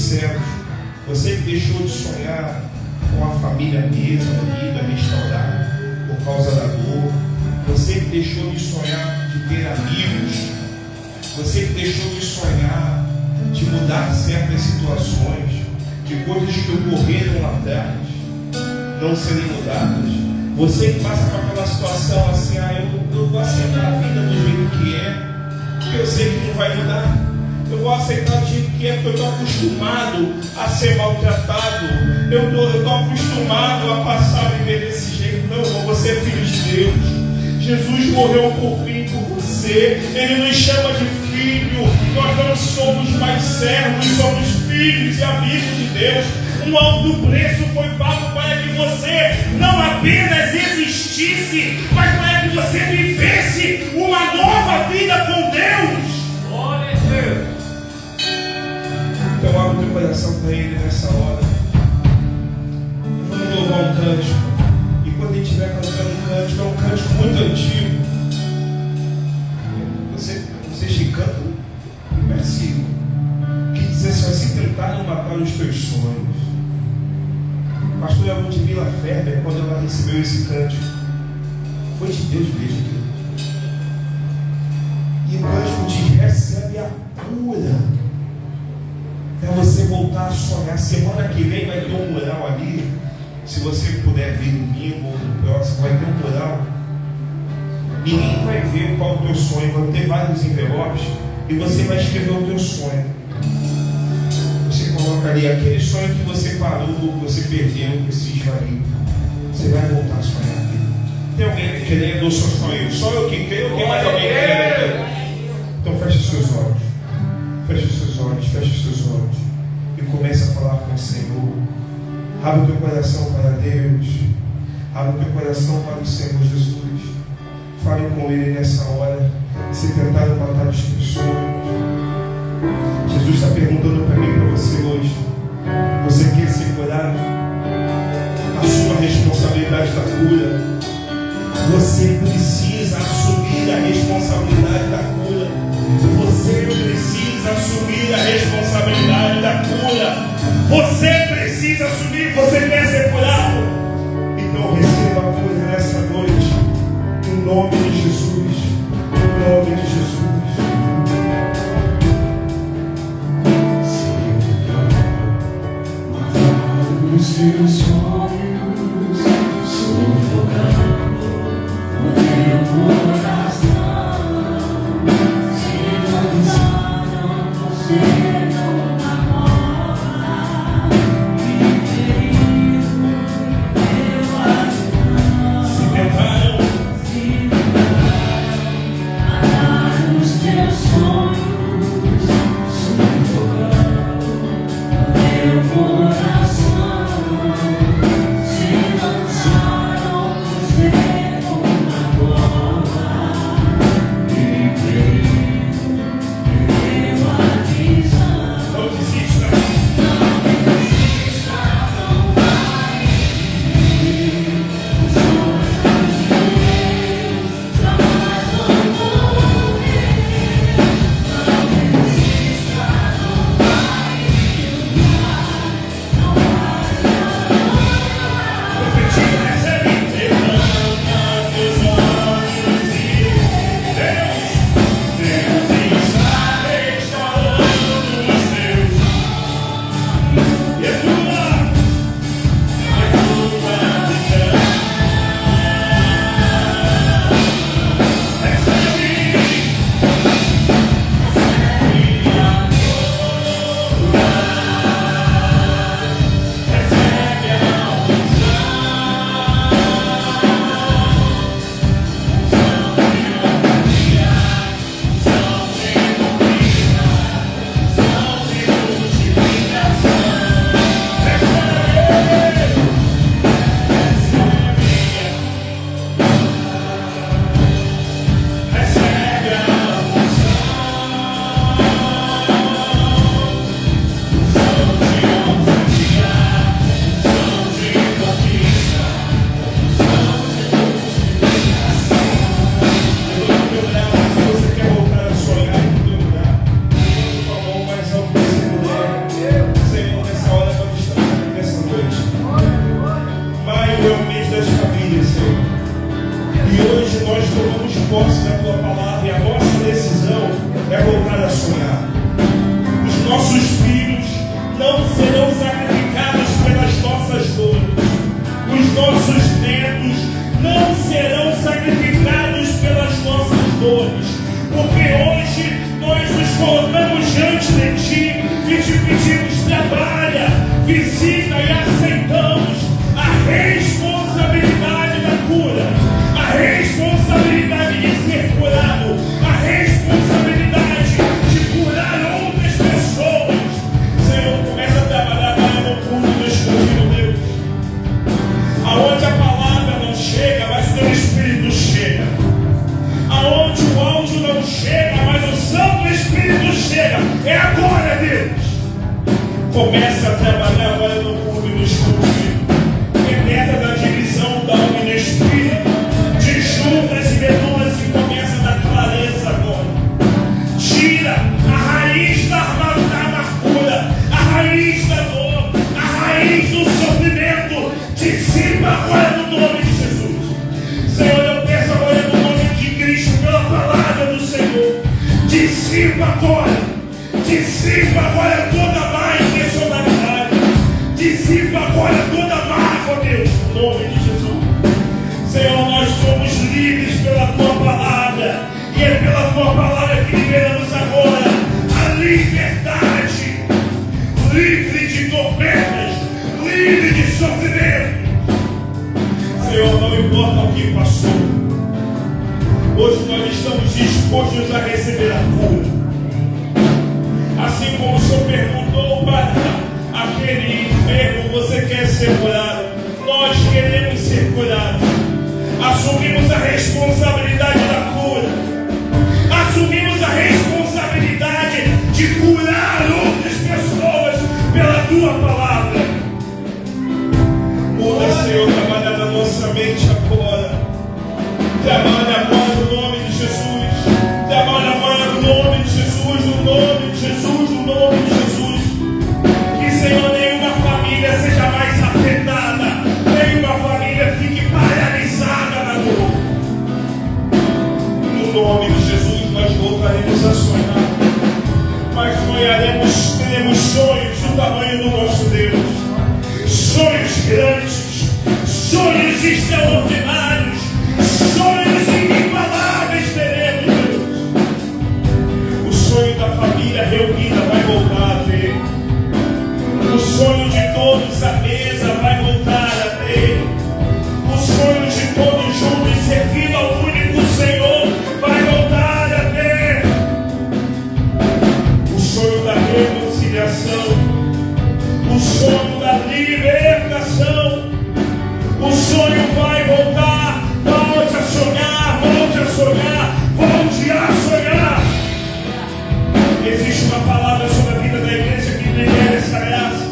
sinceros. Você que deixou de sonhar com a família mesma, unida, restaurada, por causa da dor. Você que deixou de sonhar de ter amigos. Você que deixou de sonhar de mudar certas situações, de coisas que ocorreram lá atrás, não serem mudadas. Você que passa por aquela situação assim, eu vou aceitar a vida do jeito que é, porque eu sei que não vai mudar. Eu vou aceitar do jeito que é, porque eu estou acostumado a ser maltratado. Eu estou acostumado a passar a viver desse jeito. Não, irmão, você é filho de Deus. Jesus morreu por mim e por você. Ele nos chama de filho. Nós não somos mais servos, somos filhos e amigos de Deus. Um alto preço foi pago para que você não apenas existisse, mas para que você vivesse uma nova vida com Deus. Glória a Deus. Então abre o teu coração para Ele nessa hora. Vamos louvar um cântico. E quando a gente estiver cantando um cântico, é um cântico muito antigo. Vocês que cantam um versículo que diz assim: se tentaram matar os teus sonhos. Pastor Ludmila Ferber, quando ela recebeu esse cântico, foi de Deus mesmo. E o cântico diz: recebe a cura para você voltar a sonhar. Semana que vem vai ter um mural ali. Se você puder vir domingo ou no próximo, vai ter um mural. Ninguém vai ver qual é o teu sonho. Vai ter vários envelopes e você vai escrever o teu sonho. Você coloca ali aquele sonho que você parou, que você perdeu, que se esvaiu. Você vai voltar a sonhar aqui. Tem alguém querendo o seu sonho? Só eu que creio, tem mais alguém querendo? Então feche os seus olhos. Feche os seus olhos, feche os seus olhos. E comece a falar com o Senhor. Abre o teu coração para Deus. Abre o teu coração para o Senhor Jesus. Fale com Ele nessa hora. Se tentaram matar os teus sonhos. Jesus está perguntando para mim e para você hoje: você quer ser curado? Assuma a responsabilidade da cura. Você precisa assumir a responsabilidade da cura. Você precisa assumir a responsabilidade da cura. Você precisa assumir. Você quer ser curado? Então receba a cura nessa noite. Em nome de Jesus. Em nome de Jesus. Os teus sonhos sufocando o teu coração. Se lançaram você numa roda e ferido teu coração. Se tentaram matar os teus sonhos sufocando o teu coração. a tua palavra e a nossa decisão é voltar a sonhar. Os nossos filhos não serão sacrificados pelas nossas dores. Os nossos netos não serão sacrificados pelas nossas dores. Porque hoje nós nos colocamos diante de Ti e te pedimos: trabalha, visita e aceitamos a responsabilidade da cura, a responsabilidade de ser curado, a responsabilidade de curar outras pessoas. Senhor, começa a trabalhar para o fundo do escondido, Deus. Aonde a palavra não chega, mas o teu Espírito chega. Aonde o áudio não chega, mas o Santo Espírito chega. É agora, Deus. Começa a trabalhar agora no fundo do escondido. Penetra na divisão da alma e do Espírito, de juntas e medulas, e começa a dar clareza agora. Tira a raiz da amargura, a raiz da dor, a raiz do sofrimento. Dissipa agora no nome de Jesus. Senhor, eu peço agora no nome de Cristo, pela palavra do Senhor. Dissipa agora toda má intencionalidade. Dissipa agora toda mágoa, Deus, no nome de Jesus. Senhor, nós somos livres pela tua palavra, e é pela tua palavra que liberamos agora a liberdade, livre de tormentas, livre de sofrimento. Senhor, não importa o que passou, hoje nós estamos dispostos a receber a cura. Assim como o Senhor perguntou para aquele enfermo: você quer ser curado? Nós queremos ser curados. Assumimos a responsabilidade da cura. Assumimos a responsabilidade de curar outras pessoas pela tua palavra. Muda, Senhor, trabalha na nossa mente agora. Trabalha agora no nome de Jesus. Trabalha agora no nome de Jesus, no nome de Jesus, no nome de Jesus. Que, Senhor, nenhuma família seja mais afetada, nenhuma família fique paralisada na dor. No nome de Jesus nós voltaremos a sonhar, mas sonharemos, teremos sonhos do tamanho do nosso Deus, sonhos grandes, sonhos extraordinários, sonhos inigualáveis teremos, Deus. O sonho da família reunida vai voltar a ter. O sonho de todos à mesa vai voltar a ter. O sonho de todos juntos servindo ao único Senhor vai voltar a ter. O sonho da reconciliação, o sonho da libertação, o sonho vai voltar. Volte a sonhar, volte a sonhar, volte a sonhar. Existe uma palavra sobre a vida da igreja que libera essa graça.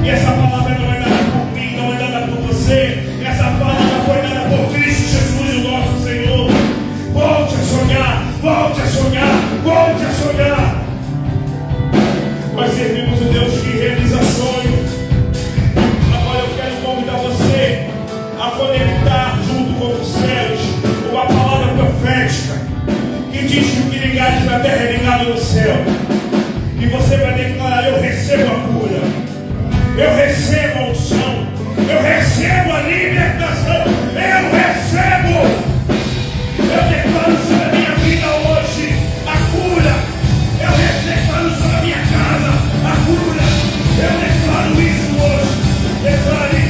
E essa palavra não é dada por mim, não é dada por você. Essa palavra foi dada por Cristo Jesus, o nosso Senhor. Volte a sonhar, volte a sonhar, volte a sonhar. Nós servimos o Deus que realiza sonhos. Agora eu quero convidar você a conectar junto com os céus uma palavra profética que diz que o que ligares na terra é ligado no céu. E você vai declarar: eu recebo a cura, eu recebo a unção, eu recebo a libertação, eu recebo. Eu declaro sobre a minha vida hoje a cura. Eu declaro sobre a minha casa a cura. Eu declaro isso hoje. Declare.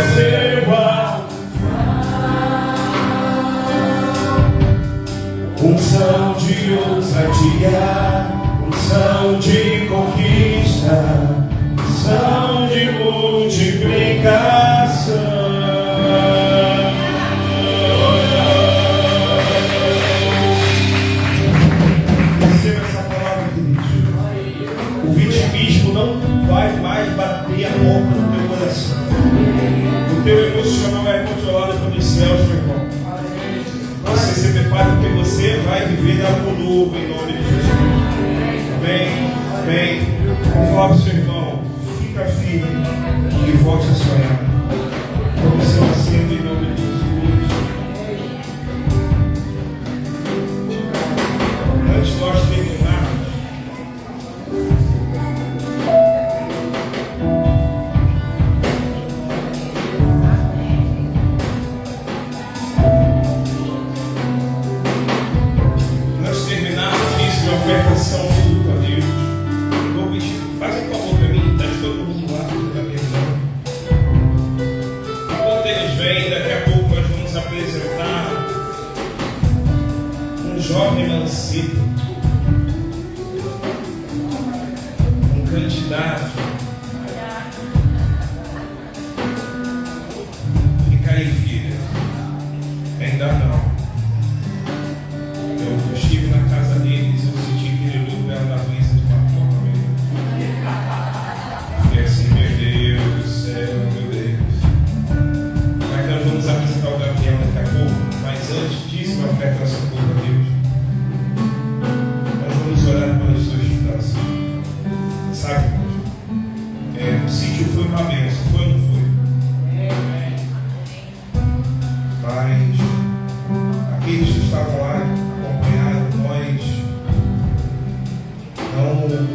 receba unção de ousadia, unção de conquista, unção de multiplicação. Não vai mais bater a porta no teu coração. O teu emocional é controlado pelos céus, meu irmão. Você se prepara porque você vai viver algo novo em nome de Jesus. Amém? Amém? Vou falar para o seu irmão, fica firme e volte a sonhar. Como seu assento em nome de Jesus. Antes de nós terminarmos, ofertação culto a Deus. Vou pedir, faz um favor para mim, deixa todo mundo lá na minha mão. Enquanto eles vêm, daqui a pouco nós vamos apresentar um jovem mancebo, um candidato. Fica aí, filha. Ainda não. Eu estive na casa deles. Da doença de uma forma mesmo. E assim, meu Deus do céu, meu Deus. Mas nós vamos apresentar o Gabriel daqui a pouco. Mas antes disso, uma oferta a socorro a Deus. Nós vamos orar pelas suas finanças. Sabe, o sítio foi uma bênção, foi ou não foi? Mas aqueles que estavam lá acompanharam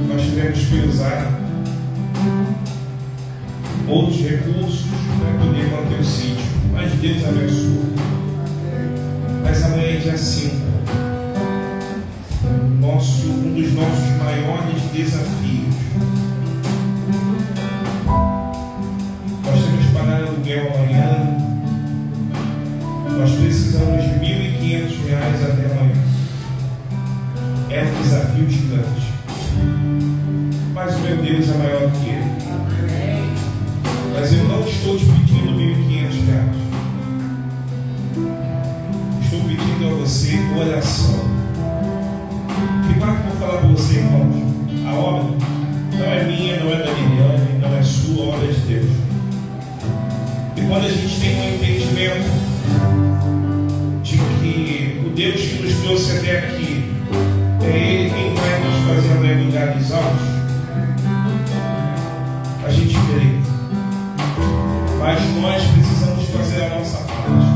nós tivemos que usar outros recursos para poder manter o sítio, mas Deus abençoou. Mas amanhã é dia 5, um dos nossos maiores desafios. Nós temos que pagar aluguel amanhã, nós precisamos de R$1.500 até amanhã. É um desafio gigante. Mas o meu Deus é maior que ele. Mas eu não estou te pedindo R$1.500. Estou pedindo a você oração. Que mais que eu vou falar para você, irmãos? A obra não é minha, não é da Liliane, não é sua, a obra é de Deus. E quando a gente tem um entendimento de que o Deus que nos trouxe até aqui é Ele quem vai nos fazer andar em lugares altos, a gente crê. Mas nós precisamos fazer a nossa parte.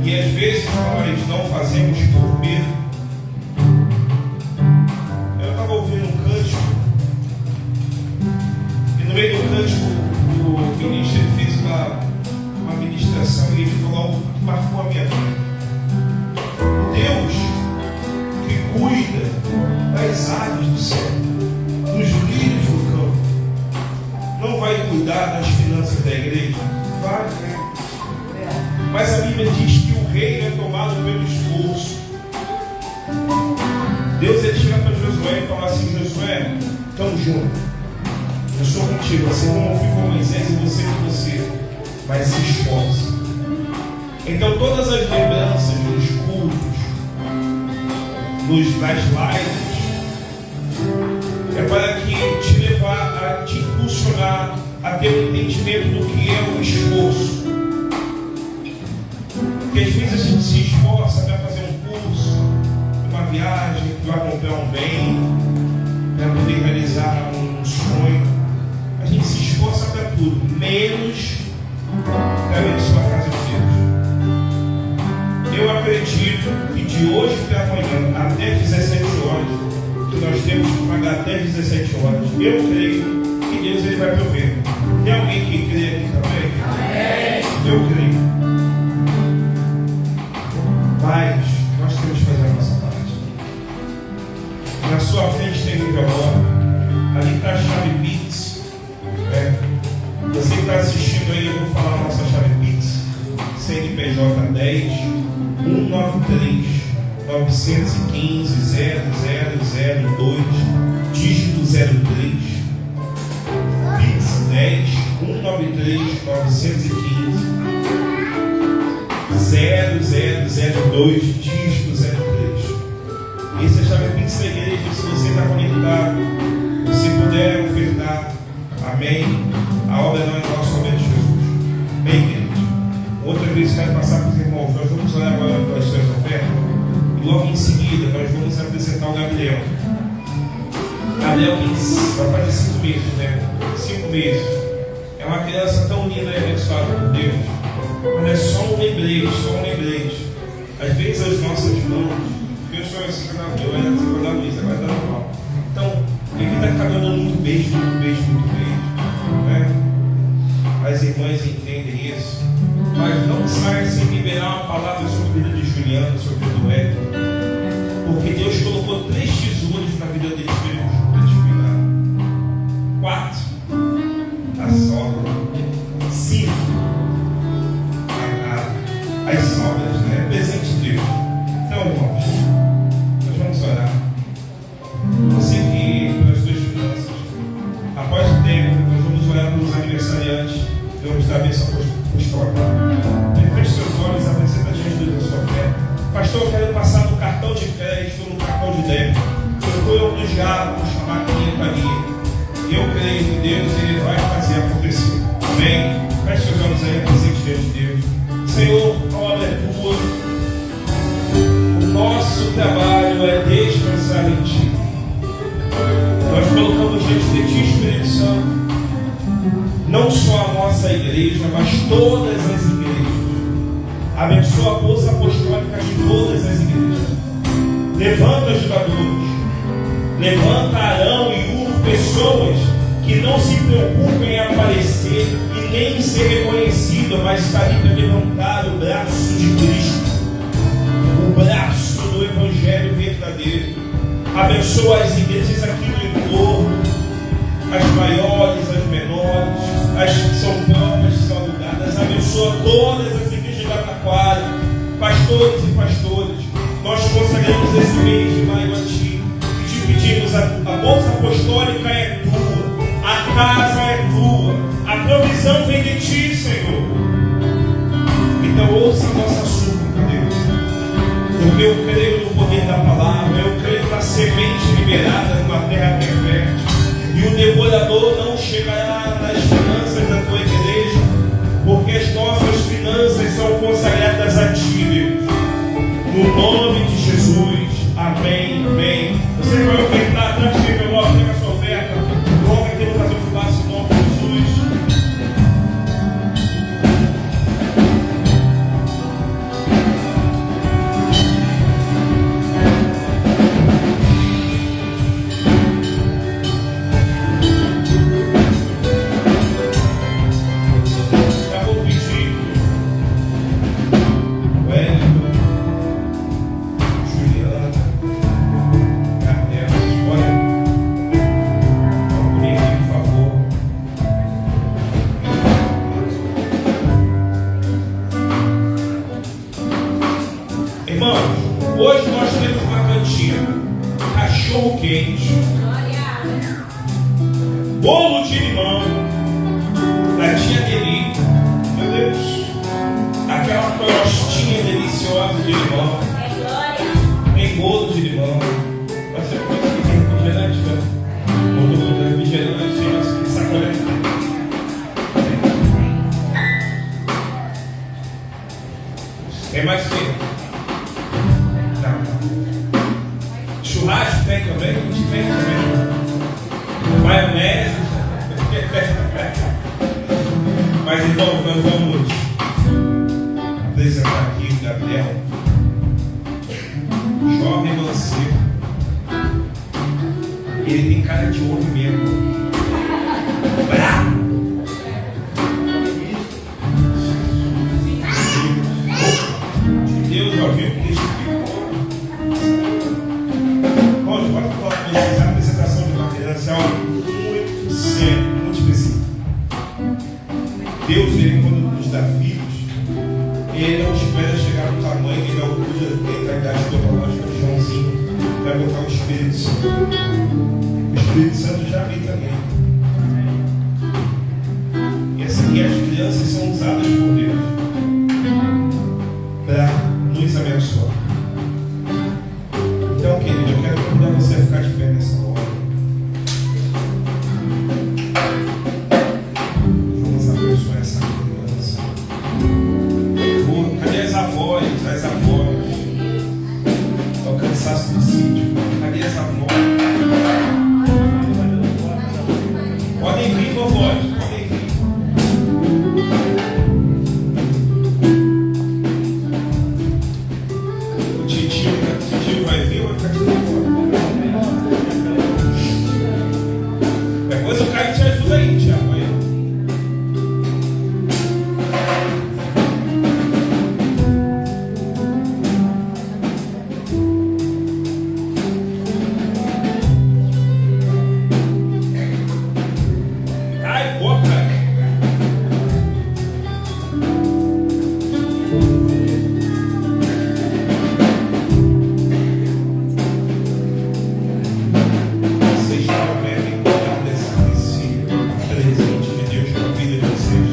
E às vezes nós não fazemos por medo. Eu estava ouvindo um cântico, e no meio do cântico o ministro fez uma ministração e ele falou algo que marcou a minha vida. Deus que cuida das aves do céu, dos lírios do campo, não vai cuidar das finanças da igreja? Vai. Mas a Bíblia diz que o reino é tomado pelo esforço. Deus ia chegar para Josué e falar assim: Josué, estamos juntos. Eu estou contigo, assim como eu fui com Moisés e você com você. Mas se esforce. Então todas as lembranças dos cultos, nas lives, é para que te levar a te impulsionar a ter um entendimento do que é o esforço. Porque às vezes a gente se esforça para fazer um curso, uma viagem, para comprar um bem, para poder realizar um sonho. A gente se esforça para tudo, menos para abençoar a casa de Deus. Eu acredito que de hoje para amanhã, até 17 horas, que nós temos que pagar até 17 horas, eu creio que Deus ele vai prover. Tem alguém que crê aqui também? Amém. Eu creio. Mas nós temos que fazer a nossa parte. Na sua frente tem um envelope. Ali está a chave Pix. Você que está assistindo aí, eu vou falar a nossa chave Pix. CNPJ 10 193 915 0002 dígito 03. Pix 10 193 915 0002 dígito 03. Esse é a chave Pix da igreja. Se você está conectado, se puder ofertar, amém. A obra não é nossa, a obra é de Jesus. Bem, igreja. Outra vez quero passar para os irmãos. Nós vamos orar agora pelas suas ofertas. E logo em seguida nós vamos apresentar o Gabriel. Gabriel que vai fazer 5 meses, né? 5 meses. É uma criança tão linda e abençoada por Deus. Mas é só um lembrete, só um lembrete. Às vezes as nossas mãos, eu sou assim, eu era assim quando a Luísa, agora está normal. Então, ele está dando muito beijo, né? As irmãs entendem isso. Mas não saia sem liberar uma palavra sobre a vida de Juliano, sobre a vida do Hélio. Porque Deus colocou 3 tesouros na vida deles para eles cuidar. 4. A sogra. 5. As sobras, né? Presente de Deus. Então, irmãos, nós vamos orar. Você que, pelas suas finanças, após o tempo, nós vamos orar pelos aniversariantes. Vamos dar a bênção apostólica. Feche seus olhos, apresenta diante de Deus a sua fé. Pastor, eu quero passar no cartão de crédito ou no cartão de débito. Eu estou obrigado a chamar quem para mim. Eu creio que Deus ele vai fazer acontecer. Amém? Feche seus olhos aí, apresente diante de Deus. Senhor, a obra é tua. O nosso trabalho é descansar em ti. Nós colocamos diante de ti, Espírito Santo, não só a nossa igreja, mas todas as igrejas. Abençoa a bolsa apostólica de todas as igrejas. Levanta ajudadores. Levanta Arão e Ur, pessoas que não se preocupem em aparecer e nem em ser reconhecido, mas está ali para levantar o braço de Cristo, o braço do Evangelho verdadeiro. Abençoa as igrejas aqui do entorno, as maiores, as menores, as que são próprias, que são alugadas. Abençoa todas as igrejas da Taquara, pastores e pastoras. Nós consagramos esse mês de maio a ti e te pedimos: a bolsa apostólica é tua, a casa é tua, a provisão vem de ti, Senhor. Então ouça a nossa súplica, Deus. Porque eu creio no poder da palavra, eu creio na semente liberada numa terra perfeita. E o devorador não chegará nas finanças da tua igreja, porque as nossas finanças são consagradas a ti, Deus. No nome de Jesus, amém, amém. Você vai ofertar, atrás do seu envelope, pega a sua oferta, coloca aqui no caso fácil, em nome de Jesus. Hoje nós temos uma cantina, cachorro quente, bolo de limão da tia Deli, meu Deus, aquela crostinha deliciosa de limão, tem bolo de limão. Você pode ter refrigerante, né? Bolo de refrigerante, tem sacolete. Tem mais que? Churrasco tem também, a gente tem também. Maionese. Mas então nós vamos apresentar aqui o Gabriel, jovem mancebo. Ele tem cara de homem mesmo. Bravo! Deus, ó, viu? Deixa eu ver. Pode falar com vocês, a apresentação de uma criança é algo muito sério, muito específico. Deus, ele, quando nos dá filhos, ele não espera chegar no tamanho e na altura da idade cronológica de Joãozinho para botar o Espírito Santo. O Espírito Santo já habita nele. E as crianças são usadas por Deus para nos abençoar. Então, querido, eu quero convidar você a ficar de pé nessa hora. Vamos abençoar essa criança. Cadê as avós? As avós. Ao cansaço do sítio. Cadê as avós? Podem vir, vovós. Podem vir. O titio vai vir ou vai ficar de fora? Depois o Caio te ajuda aí, Tiago. Aí. Ai, boa, Caio. Vocês não devem cuidar desse presente de Deus para a vida de vocês.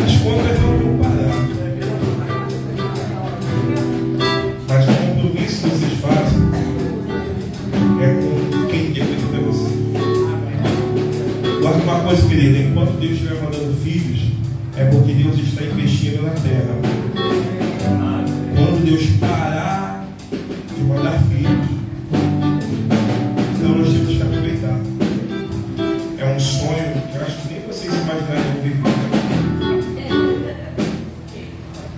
As contas não vão parar. Mas o compromisso que vocês fazem é com quem depende de vocês. Guarda uma coisa, querida: enquanto Deus estiver mandando filhos, é porque Deus está investindo na terra. Quando Deus parar de mandar filhos, então nós temos que aproveitar. É um sonho que eu acho que nem vocês imaginariam viver.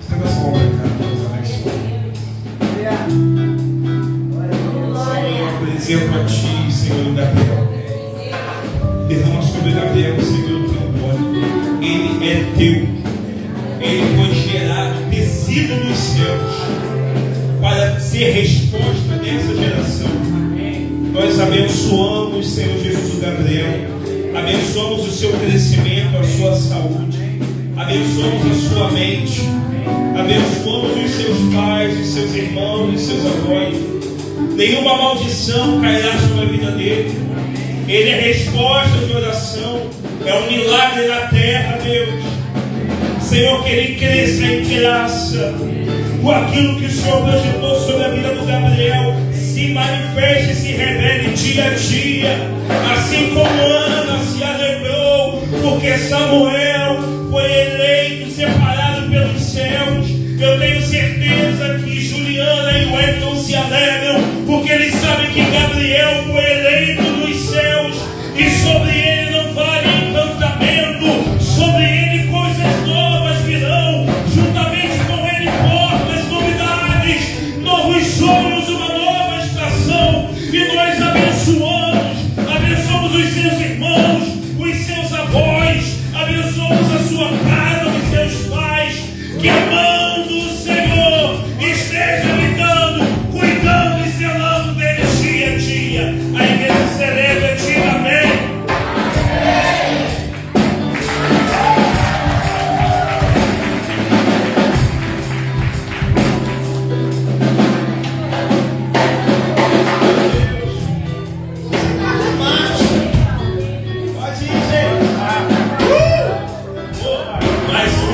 Você vai só obrigado, Deus abençoe. Senhor, eu apresento a Ti, Senhor Gabriel. Derrama sobre Gabriel, Senhor, o teu nome. Ele é teu. Ele foi gerado, descido dos céus, para ser resposta dessa geração. Nós abençoamos, Senhor Jesus, o Gabriel. Abençoamos o seu crescimento, a sua saúde. Abençoamos a sua mente. Abençoamos os seus pais, os seus irmãos, os seus avós. Nenhuma maldição cairá sobre a vida dele. Ele é resposta de oração. É um milagre na terra, Deus. Senhor, que ele cresça em graça. Com aquilo que o Senhor projetou sobre a vida do Gabriel se manifeste e se revele dia a dia. Assim como Ana se alegrou, porque Samuel foi eleito, separado pelos céus. Eu tenho certeza que Juliana e Wellington se alegram, porque eles sabem que Gabriel foi eleito nos céus. E sobre ele não vale encantamento, sobre ele coisas novas virão, juntamente com ele portas, novidades, novos sonhos, uma nova estação. E nós abençoamos os seus irmãos, os seus avós, abençoamos a sua casa, os seus pais, que amando o Senhor esteja habitando, cuidando e zelando deles dia a dia. A igreja celebra, diga amém. Pode ir, gente. Mais um.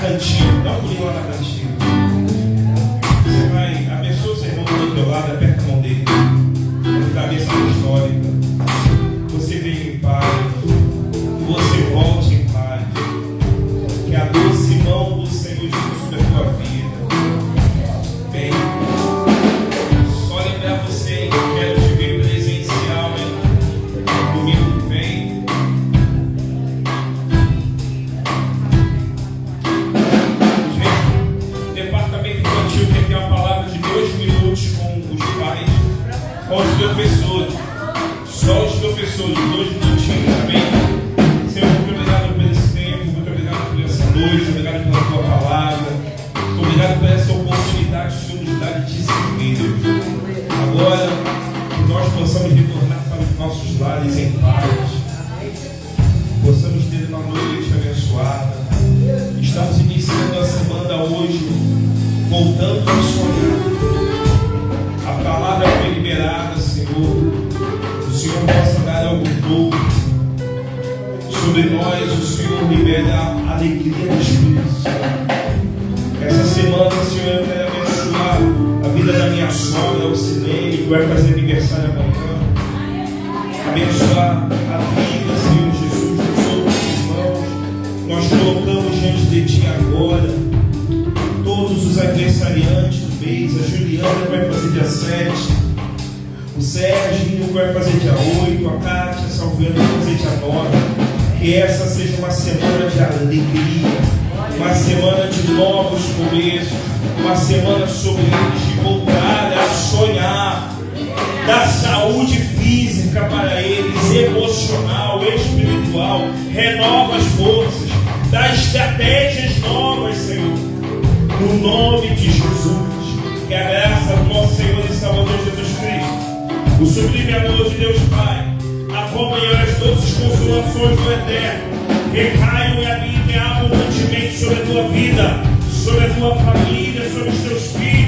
cantina. Dá um pulinho lá na cantina. Você vai, abençoa o seu irmão do teu lado, aperta a mão dele. Cabeça histórica. Você venha em paz. Você volte em paz. Que a doce mão do Senhor Jesus sobre a tua vida. Bem, só lembrar você, quero te ver presencial, hein? Domingo que vem. Gente, o departamento infantil tem que ter uma palavra de 2 minutos com os pais, com os professores. Só os professores, 2 minutinhos também. Senhor, muito obrigado por esse tempo, muito obrigado por essa noite, obrigado pela tua palavra, obrigado por essa oportunidade que o Senhor nos dá de te servir, Deus. Agora, que nós possamos retornar para os nossos lares em paz, possamos ter uma noite abençoada. Estamos iniciando a semana hoje, voltando a sonhar. A palavra foi liberada, Senhor. O Senhor possa dar algo novo sobre nós. O Senhor libera a alegria do Espírito Santo. Essa semana, Senhor, eu quero abençoar a vida da minha sogra, o Silene, que vai fazer aniversário amanhã. Abençoar a vida, Senhor Jesus, dos outros irmãos. Nós colocamos diante de Ti agora todos os aniversariantes do mês. A Juliana vai fazer dia 7. O Sérgio vai fazer dia 8, a Kátia Salviano vai fazer dia 9. Que essa seja uma semana de alegria, uma semana de novos começos, uma semana sobre eles de voltar a sonhar, dar saúde física para eles, emocional, espiritual, renova as forças, dá estratégias novas, Senhor, no nome de Jesus. Que a graça do nosso Senhor e Salvador Jesus Cristo, o sublime amor de Deus Pai, a comunhão e as doces consolações do Eterno recaiam e habitem abundantemente sobre a tua vida, sobre a tua família, sobre os teus filhos.